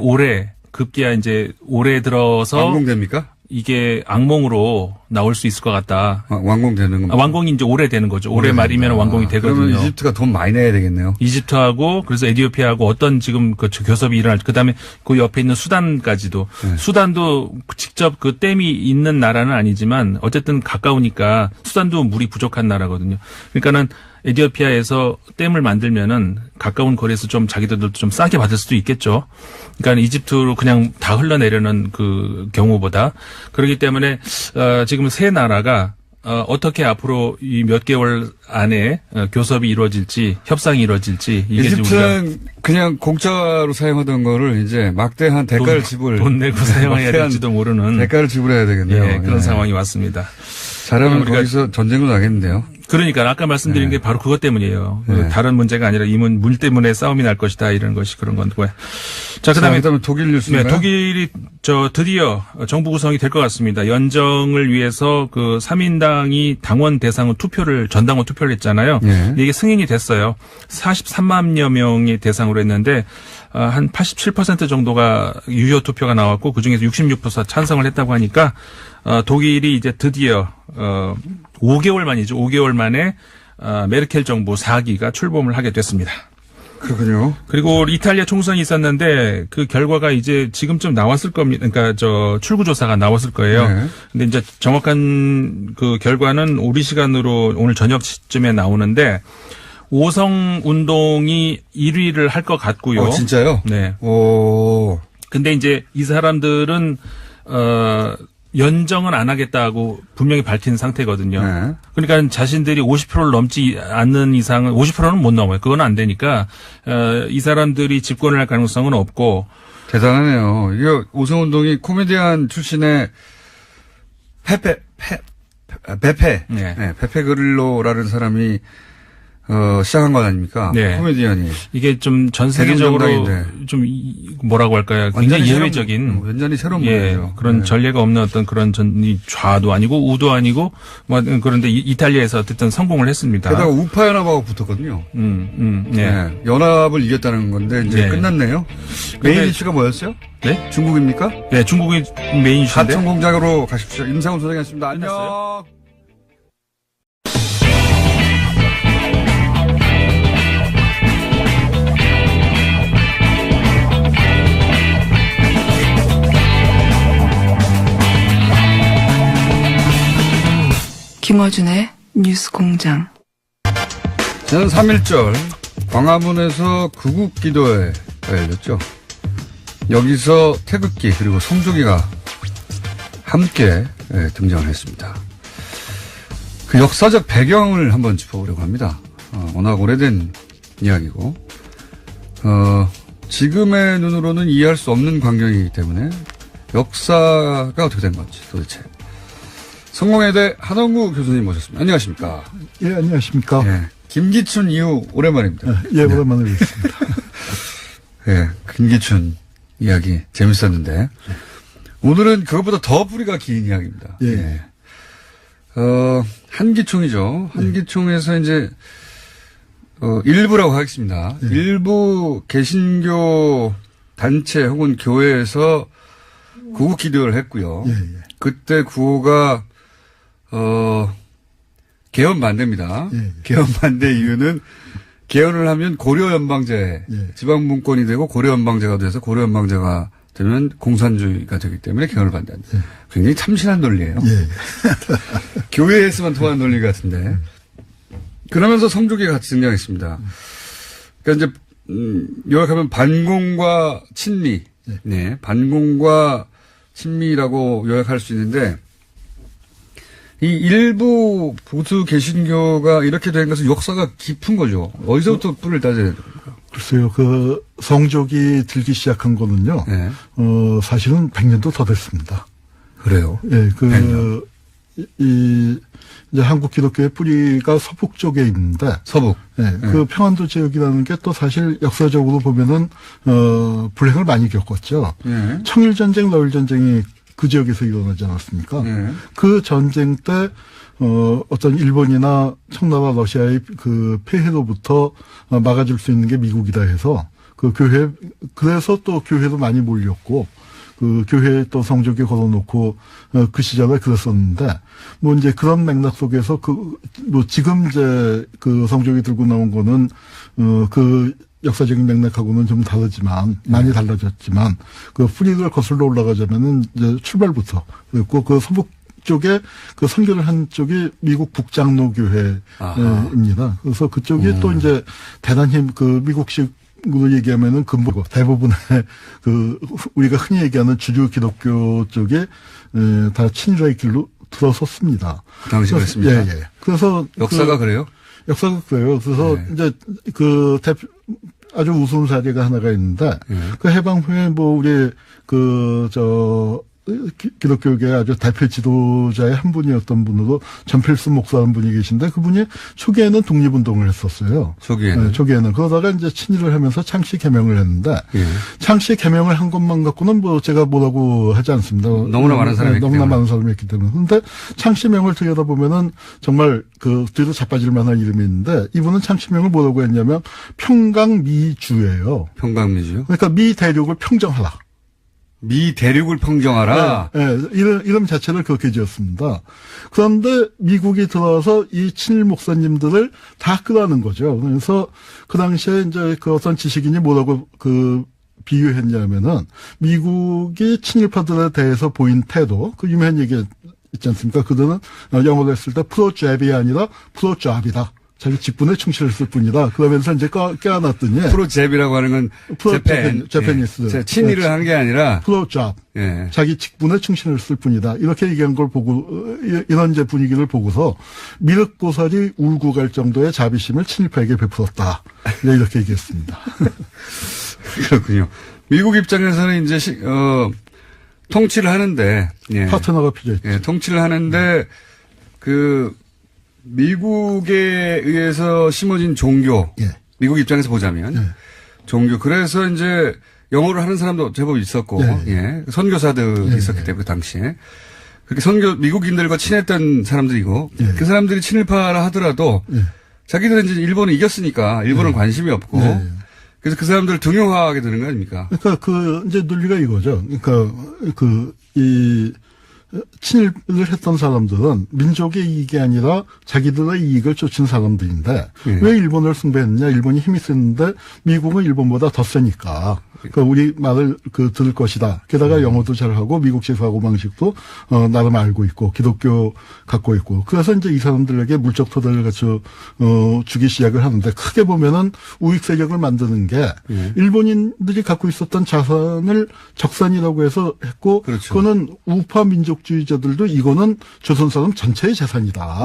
급기야 이제 올해 들어서 완공됩니까? 이게 악몽으로 나올 수 있을 것 같다. 완공되는 겁니다. 완공이 이제 올해 되는 거죠. 올해 말이면 완공이 되거든요. 그러면 이집트가 돈 많이 내야 되겠네요. 이집트하고 그래서 에티오피아하고 어떤 지금 그 교섭이 일어날 그다음에 그 옆에 있는 수단까지도 수단도 직접 그 댐이 있는 나라는 아니지만 어쨌든 가까우니까 수단도 물이 부족한 나라거든요. 그러니까는 에티오피아에서 댐을 만들면은 가까운 거리에서 좀 자기들도 좀 싸게 받을 수도 있겠죠. 그러니까 이집트로 그냥 다 흘러내려는 그 경우보다 그렇기 때문에 지금 세 나라가 어떻게 앞으로 이 몇 개월 안에 교섭이 이루어질지 협상이 이루어질지 이게 이집트는 그냥 공짜로 사용하던 거를 이제 막대한 대가를 돈 내고 사용해야 될지도 모르는 대가를 지불해야 되겠네요. 예, 그런 상황이 왔습니다. 잘하면 거기서 전쟁도 나겠는데요. 그러니까 아까 말씀드린 게 바로 그것 때문이에요. 다른 문제가 아니라 물 때문에 싸움이 날 것이다 이런 것이 그런 건데. 자, 그다음에 독일 뉴스인가요? 네, 독일이 드디어 정부 구성이 될 것 같습니다. 연정을 위해서 그 3인당이 당원 대상은 전당원 투표를 했잖아요. 근데 이게 승인이 됐어요. 43만여 명이 대상으로 했는데 한 87% 정도가 유효 투표가 나왔고 그중에서 66% 찬성을 했다고 하니까 독일이 이제 드디어 5개월 만이죠. 5개월 만에 메르켈 정부 4기가 출범을 하게 됐습니다. 그렇군요. 그리고 이탈리아 총선이 있었는데 그 결과가 이제 지금쯤 나왔을 겁니다. 그러니까 출구조사가 나왔을 거예요. 네. 근데 이제 정확한 그 결과는 우리 시간으로 오늘 저녁쯤에 나오는데 오성 운동이 1위를 할 것 같고요. 진짜요? 네. 오. 근데 이제 이 사람들은 연정은 안 하겠다고 분명히 밝힌 상태거든요. 네. 그러니까 자신들이 50%를 넘지 않는 이상은 50%는 못 넘어요. 그건 안 되니까 이 사람들이 집권을 할 가능성은 없고. 대단하네요. 이게 오성운동이 코미디언 출신의 페페 그릴로라는 사람이 시작한 것 아닙니까? 네. 코미디언이. 이게 좀 전 세계적으로 대중정당인데. 좀 뭐라고 할까요? 굉장히 예외적인. 완전히 새로운 예, 문제죠. 그런 네. 전례가 없는 어떤 그런 좌도 아니고 우도 아니고 뭐 그런데 이탈리아에서 어쨌든 성공을 했습니다. 게다가 우파 연합하고 붙었거든요. 네. 네. 연합을 이겼다는 건데 이제 네. 끝났네요. 메인 이슈가 뭐였어요? 네? 중국입니까? 네, 중국이 메인 이슈인데. 가천 공장으로 가십시오. 임상훈 소장이었습니다. 안녕. 끝났어요? 김어준의 뉴스 공장. 지난 3.1절 광화문에서 구국기도회가 열렸죠. 여기서 태극기 그리고 성조기가 함께 등장을 했습니다. 그 역사적 배경을 한번 짚어보려고 합니다. 워낙 오래된 이야기고 지금의 눈으로는 이해할 수 없는 광경이기 때문에 역사가 어떻게 된 건지 도대체. 성공회대 한원구 교수님 모셨습니다. 안녕하십니까? 예, 안녕하십니까? 예. 김기춘 이후 오랜만입니다. 예, 오랜만에 뵙습니다. 예, 김기춘 이야기 재밌었는데 오늘은 그것보다 더 뿌리가 긴 이야기입니다. 예. 예. 한기총이죠. 한기총에서 이제 일부라고 하겠습니다. 예. 일부 개신교 단체 혹은 교회에서 구호 기도를 했고요. 예, 예. 그때 구호가 개헌 반대입니다. 예, 예. 개헌 반대 이유는 개헌을 하면 고려연방제, 예. 지방분권이 되고 고려연방제가 돼서 고려연방제가 되면 공산주의가 되기 때문에 개헌을 반대한다. 예. 굉장히 참신한 논리예요. 예. 교회에서만 통하는 논리 같은데. 그러면서 성조기가 같이 등장했습니다. 그러니까 이제 요약하면 반공과 친미, 네, 반공과 친미라고 요약할 수 있는데 이 일부 보수 개신교가 이렇게 된 것은 역사가 깊은 거죠. 어디서부터 뿌리를 따져야 됩니까? 글쎄요, 그 성족이 들기 시작한 거는요. 네. 사실은 100년도 더 됐습니다. 그래요. 예, 100년. 이제 한국 기독교의 뿌리가 서북 쪽에 있는데. 서북. 예, 그 평안도 지역이라는 게 또 사실 역사적으로 보면은, 불행을 많이 겪었죠. 청일전쟁, 러일전쟁이 그 지역에서 일어나지 않았습니까? 그 전쟁 때, 어떤 일본이나 청나라 러시아의 그 폐해로부터 막아줄 수 있는 게 미국이다 해서 그 교회, 그래서 또 교회도 많이 몰렸고, 그 교회에 또 성적에 걸어놓고 그 시절에 그랬었는데 뭐 이제 그런 맥락 속에서 뭐 지금 이제 그 성적이 들고 나온 거는 그 역사적인 맥락하고는 좀 다르지만 많이 달라졌지만 그 뿌리를 거슬러 올라가자면은 이제 출발부터 그랬고 그 서북 쪽에 그 선교를 한 쪽이 미국 북장로교회입니다. 그래서 그쪽이 또 이제 대단히 그 미국식 으로 얘기하면은 근본 대부분의 그 우리가 흔히 얘기하는 주류 기독교 쪽에 다 친일의 길로 들어섰습니다. 그 당시 그랬습니다. 예, 예. 그래서 역사가 그래요? 역사가 그래요. 그래서 이제 그 대표 아주 우스운 사례가 하나가 있는데 그 해방 후에 뭐 우리 기독교계 아주 대표 지도자의 한 분이었던 분으로 전필수 목사라는 분이 계신데 그분이 초기에는 독립운동을 했었어요. 초기에는. 네, 초기에는. 그러다가 이제 친일을 하면서 창씨 개명을 했는데 창씨 개명을 한 것만 갖고는 뭐 제가 뭐라고 하지 않습니다. 너무나 많은 사람이 너무나 많은 사람이 있기 때문에. 그런데 창씨명을 들여다보면은 정말 그 뒤로 자빠질 만한 이름이 있는데 이분은 창씨명을 뭐라고 했냐면 평강미주예요. 평강미주요? 그러니까 미 대륙을 평정하라. 미 대륙을 평정하라. 네, 이름 자체를 그렇게 지었습니다. 그런데 미국이 들어와서 이 친일 목사님들을 다 끄라는 거죠. 그래서 그 당시에 이제 그 어떤 지식인이 뭐라고 비유했냐면은 미국이 친일파들에 대해서 보인 태도, 그 유명한 얘기 있지 않습니까? 그들은 영어로 했을 때 프로잡이 아니라 프로잡이다. 자기 직분에 충실했을 뿐이다. 그러면서 이제 껴안았더니. 프로잽이라고 하는 건 재패니스. 예. 친일을 한 게 아니라. 프로잡. 예. 자기 직분에 충실했을 뿐이다. 이렇게 얘기한 걸 보고, 이런 이제 분위기를 보고서 미륵보살이 울고 갈 정도의 자비심을 친일파에게 베풀었다. 이렇게 얘기했습니다. 그렇군요. 미국 입장에서는 이제, 통치를 하는데. 예. 파트너가 필요했죠. 예, 통치를 하는데, 미국에 의해서 심어진 종교, 예. 미국 입장에서 보자면 종교. 그래서 이제 영어를 하는 사람도 제법 있었고, 예. 선교사들이 있었기 때문에 그 당시에 그렇게 미국인들과 친했던 사람들이고, 그 사람들이 친일파라 하더라도 자기들은 이제 일본을 이겼으니까 일본은 관심이 없고, 그래서 그 사람들을 등용하게 되는 거 아닙니까? 그러니까 이제 논리가 이거죠. 그러니까 친일을 했던 사람들은 민족의 이익이 아니라 자기들의 이익을 쫓은 사람들인데 왜 일본을 숭배했느냐? 일본이 힘이 셌는데 미국은 일본보다 더 세니까. 그러니까 우리 말을 들을 것이다. 게다가 영어도 잘하고 미국식 사고방식도 나름 알고 있고 기독교 갖고 있고. 그래서 이제 이 사람들에게 물적 토대를 갖춰 주기 시작을 하는데 크게 보면은 우익 세력을 만드는 게 일본인들이 갖고 있었던 자산을 적산이라고 해서 했고 그렇죠. 그거는 우파 민족주의자들도 이거는 조선 사람 전체의 재산이다.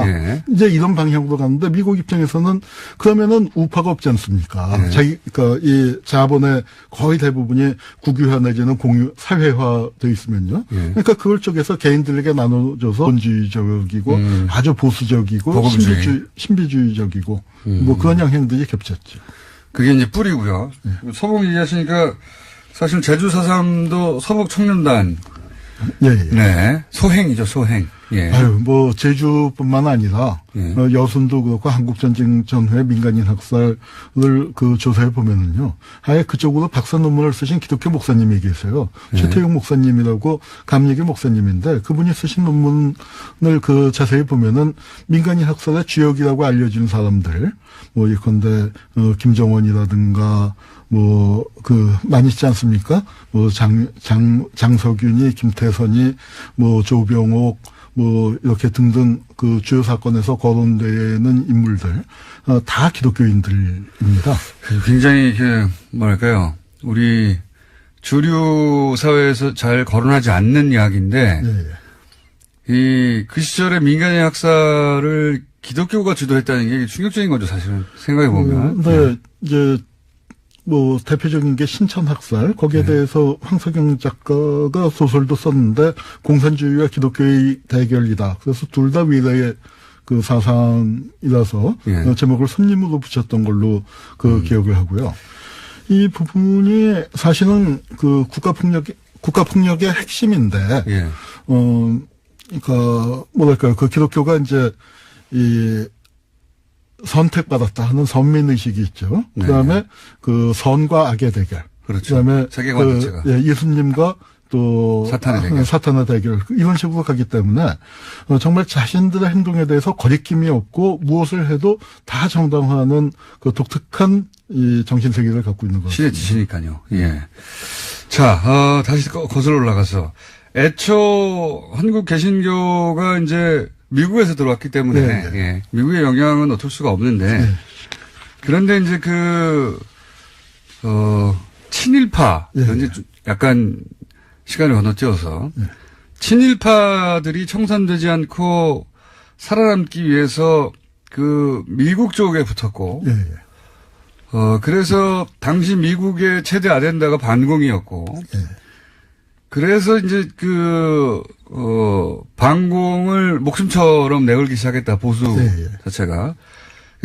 이제 이런 방향으로 가는데 미국 입장에서는 그러면은 우파가 없지 않습니까? 그러니까 이 자본의 거의 대부분이 국유화 내지는 공유 사회화되어 있으면요. 그러니까 그걸 쪽에서 개인들에게 나눠줘서 본주의적이고 아주 보수적이고 신비주의적이고 뭐 그런 영향들이 겹쳤죠. 그게 이제 뿌리고요. 서북 얘기하시니까 사실 제주 4.3도 서북 청년단. 네. 소행이죠, 소행. 예. 아유, 뭐, 제주뿐만 아니라, 여순도 그렇고 한국전쟁 전후에 민간인 학살을 조사해 보면은요, 아예 그쪽으로 박사 논문을 쓰신 기독교 목사님이 계세요. 최태용 목사님이라고 감리교 목사님인데, 그분이 쓰신 논문을 자세히 보면은 민간인 학살의 주역이라고 알려진 사람들, 뭐, 예컨대, 김정원이라든가, 많이 있지 않습니까? 장석윤이, 김태선이, 조병옥, 이렇게 등등 주요 사건에서 거론되는 인물들, 다 기독교인들입니다. 굉장히, 뭐랄까요. 우리 주류 사회에서 잘 거론하지 않는 이야기인데, 그 시절에 민간인 학살을 기독교가 주도했다는 게 충격적인 거죠, 사실은. 생각해보면. 네, 이제, 뭐, 대표적인 게 신천학살, 거기에 대해서 황석영 작가가 소설도 썼는데, 공산주의와 기독교의 대결이다. 그래서 둘 다 위대의 그 사상이라서, 제목을 손님으로 붙였던 걸로 기억을 하고요. 이 부분이 사실은 그 국가폭력의 핵심인데, 그러니까, 뭐랄까요, 그 기독교가 이제, 선택받았다 하는 선민의식이 있죠. 그 다음에 그 선과 악의 대결. 그렇죠. 그 다음에 세계관 자체가. 예수님과 또 사탄의 대결. 이런 식으로 가기 때문에 정말 자신들의 행동에 대해서 거리낌이 없고 무엇을 해도 다 정당화하는 그 독특한 이 정신세계를 갖고 있는 거죠. 신의 지시니까요. 예. 자, 다시 거슬러 올라가서 애초 한국 개신교가 이제 미국에서 들어왔기 때문에 예. 미국의 영향은 어쩔 수가 없는데 그런데 이제 친일파 이제 약간 시간을 건너뛰어서 친일파들이 청산되지 않고 살아남기 위해서 그 미국 쪽에 붙었고 그래서 당시 미국의 최대 아젠다가 반공이었고 그래서 이제 반공을 목숨처럼 내걸기 시작했다, 보수 자체가.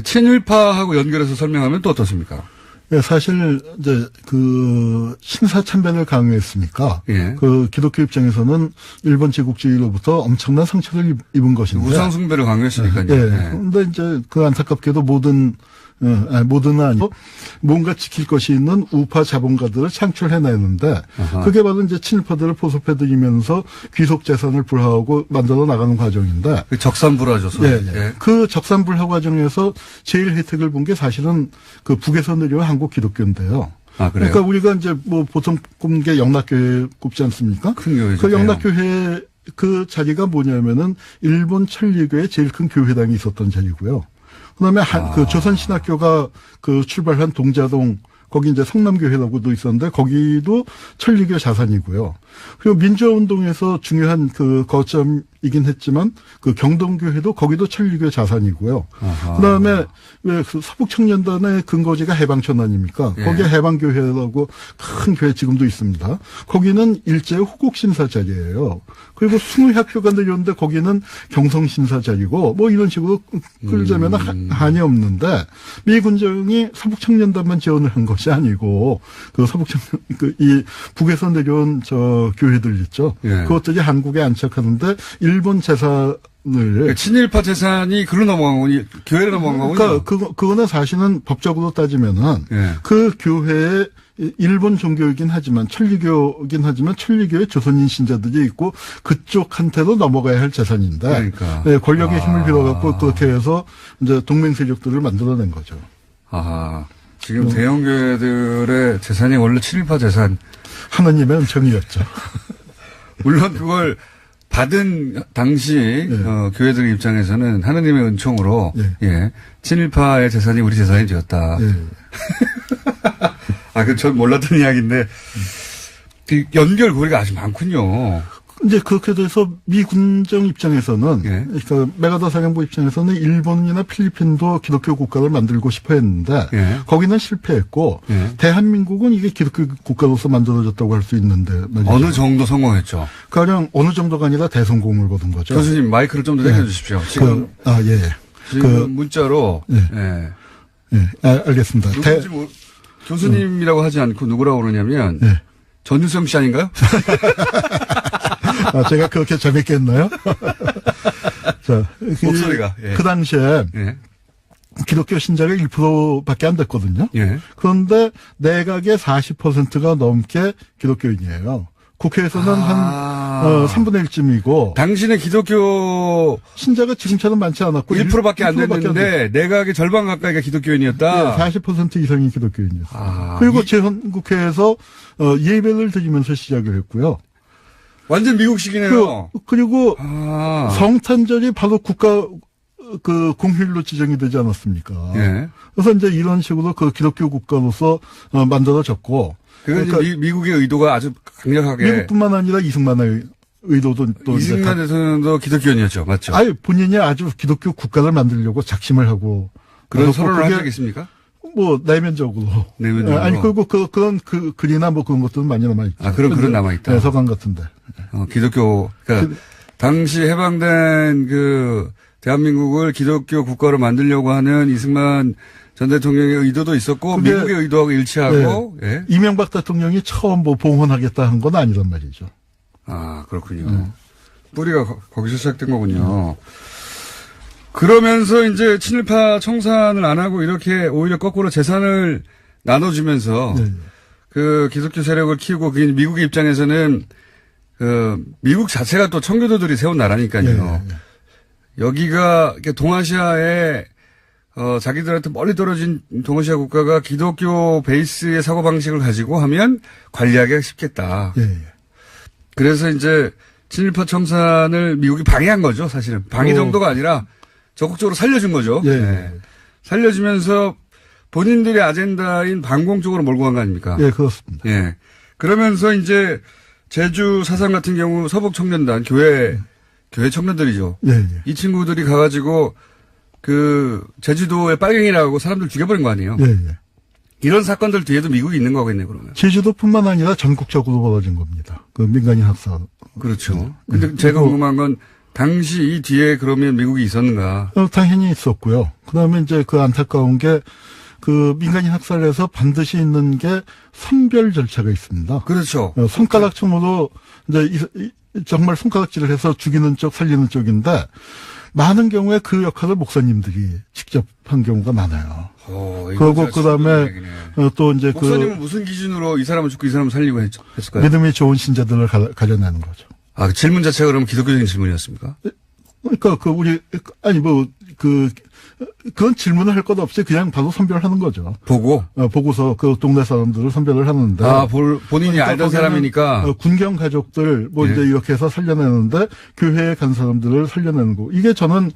친일파하고 연결해서 설명하면 또 어떻습니까? 예, 사실, 이제, 신사참배를 강요했으니까, 그 기독교 입장에서는 일본 제국주의로부터 엄청난 상처를 입은 것인데. 우상숭배를 강요했으니까요. 근데 이제 안타깝게도 모든은 아니고 뭔가 지킬 것이 있는 우파 자본가들을 창출해내는데 그게 바로 이제 친일파들을 포섭해드리면서 귀속 재산을 불화하고 만들어 나가는 과정인데 그 적산불화죠. 그 적산불화 과정에서 제일 혜택을 본 게 사실은 그 북에서 내려온 한국 기독교인데요. 아, 그래요? 그러니까 우리가 이제 뭐 보통 꼽는 게 영락교회 꼽지 않습니까? 큰 교회죠. 그 영락교회 그 자리가 뭐냐면은 일본 천리교의 제일 큰 교회당이 있었던 자리고요. 그다음에 그 조선신학교가 그 출발한 동자동 거기 이제 성남교회라고도 있었는데 거기도 천리교 자산이고요. 그리고 민주화운동에서 중요한 그 거점이긴 했지만 그 경동교회도 거기도 천리교 자산이고요. 그다음에 왜 그 서북청년단의 근거지가 해방촌 아닙니까? 거기에 해방교회라고 큰 교회 지금도 있습니다. 거기는 일제의 호국신사 자리예요. 그리고 숭의학교가 내려오는데 거기는 경성신사 자리고 뭐 이런 식으로 끌자면 한이 없는데 미 군정이 서북청년단만 지원을 한 것이 아니고 그 서북청년 이 북에서 내려온 저 교회들 있죠. 그것들이 한국에 안착하는데 일본 재산을 친일파 재산이 글로 넘어간 거니 교회로 넘어간 거군요. 그러니까 그거는 사실은 법적으로 따지면은 그 교회의 일본 종교이긴 하지만 천리교이긴 하지만 천리교의 조선인 신자들이 있고 그쪽한테도 넘어가야 할 재산인데 그러니까. 권력의 힘을 빌어갖고 그렇게 해서 이제 동맹 세력들을 만들어낸 거죠. 지금 대형 교회들의 재산이 원래 친일파 재산. 하나님의 은총이었죠. 물론 그걸 받은 당시 교회들 입장에서는 하느님의 은총으로 친일파의 재산이 우리 재산이 되었다. 전 몰랐던 이야기인데 연결고리가 아주 많군요. 이제 그렇게 돼서 미 군정 입장에서는 그러니까 메가더 사령부 입장에서는 일본이나 필리핀도 기독교 국가를 만들고 싶어 했는데 거기는 실패했고 대한민국은 이게 기독교 국가로서 만들어졌다고 할 수 있는데 말이죠. 어느 정도 성공했죠? 가령 어느 정도가 아니라 대성공을 거둔 거죠. 교수님 마이크를 좀 더 당겨주십시오. 지금 지금 문자로 알겠습니다. 교수님이라고 하지 않고 누구라고 그러냐면 전유성 씨 아닌가요? 제가 그렇게 재밌게 했나요? 자, 목소리가. 그 당시에 기독교 신자가 1%밖에 안 됐거든요. 그런데 내각의 40%가 넘게 기독교인이에요. 국회에서는 한 3분의 1쯤이고. 당신의 기독교 신자가 지금처럼 많지 않았고 1%밖에 안 됐는데 내각의 절반 가까이가 기독교인이었다. 40% 이상이 기독교인이었어요. 그리고 재헌국회에서 예배를 드리면서 시작을 했고요. 완전 미국식이네요. 그리고 성탄절이 바로 국가 공휴일로 지정이 되지 않았습니까? 그래서 이제 이런 식으로 그 기독교 국가로서 만들어졌고. 그러니까 미국의 의도가 아주 강력하게. 미국뿐만 아니라 이승만의 의도도 또 이제 이승만 대통령도 기독교인이었죠. 맞죠? 아예 본인이 아주 기독교 국가를 만들려고 작심을 하고 그런 그래서 선언을 한 그게 적이 있습니까? 뭐 내면적으로. 내면적으로. 아니 그리고 그런 글이나 뭐 그런 것들은 많이 남아 있죠. 아, 그런 글은 남아있다. 네, 서간 같은데. 기독교, 그러니까 당시 해방된 대한민국을 기독교 국가로 만들려고 하는 이승만 전 대통령의 의도도 있었고, 그게- 미국의 의도하고 일치하고, 예. 이명박 대통령이 처음 뭐 봉헌하겠다 한 건 아니란 말이죠. 아, 그렇군요. 뿌리가 거기서 시작된 거군요. 그러면서 이제 친일파 청산을 안 하고 이렇게 오히려 거꾸로 재산을 나눠주면서 네. 그 기독교 세력을 키우고 그게 미국의 입장에서는 미국 자체가 또 청교도들이 세운 나라니까요. 예, 예. 여기가 이렇게 동아시아에 자기들한테 멀리 떨어진 동아시아 국가가 기독교 베이스의 사고방식을 가지고 하면 관리하기가 쉽겠다. 예, 예. 그래서 이제 친일파 청산을 미국이 방해한 거죠, 사실은. 방해 정도가 아니라 적극적으로 살려준 거죠. 예. 네. 살려주면서 본인들의 아젠다인 반공 쪽으로 몰고 간 거 아닙니까? 예, 그렇습니다. 예. 그러면서 이제 제주 사상 같은 경우 서북 청년단, 교회 청년들이죠. 예, 예. 이 친구들이 가가지고 제주도에 빨갱이라고 사람들 죽여버린 거 아니에요? 예, 예. 이런 사건들 뒤에도 미국이 있는 거겠네요, 그러면. 제주도뿐만 아니라 전국적으로 벌어진 겁니다. 그 민간인 학살. 그렇죠. 근데 제가 궁금한 건 당시 이 뒤에 그러면 미국이 있었는가? 당연히 있었고요. 그다음에 이제 그 안타까운 게 그 민간인 학살에서 반드시 있는 게 선별 절차가 있습니다. 그렇죠. 손가락총으로 이제 정말 손가락질을 해서 죽이는 쪽, 살리는 쪽인데 많은 경우에 그 역할을 목사님들이 직접 한 경우가 많아요. 그리고 그다음에 또 이제 목사님은 무슨 기준으로 이 사람을 죽고 이 사람을 살리고 했을까요? 믿음이 좋은 신자들을 가려내는 거죠. 아, 그 질문 자체가 그럼 기독교적인 질문이었습니까? 그러니까 그건 질문을 할 것 없이 그냥 바로 선별하는 거죠. 보고? 보고서 그 동네 사람들을 선별을 하는데. 본인이 그러니까 알던 사람이니까. 군경 가족들, 예. 이제 이렇게 해서 살려내는데, 교회에 간 사람들을 살려내는 거. 이게 저는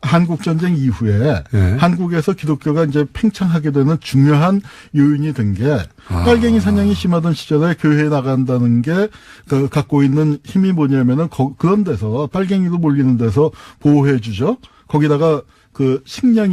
한국전쟁 이후에 예. 한국에서 기독교가 이제 팽창하게 되는 중요한 요인이 된 게, 빨갱이 사냥이 심하던 시절에 교회에 나간다는 게, 갖고 있는 힘이 뭐냐면은, 그런 데서, 빨갱이도 몰리는 데서 보호해주죠. 거기다가 식량이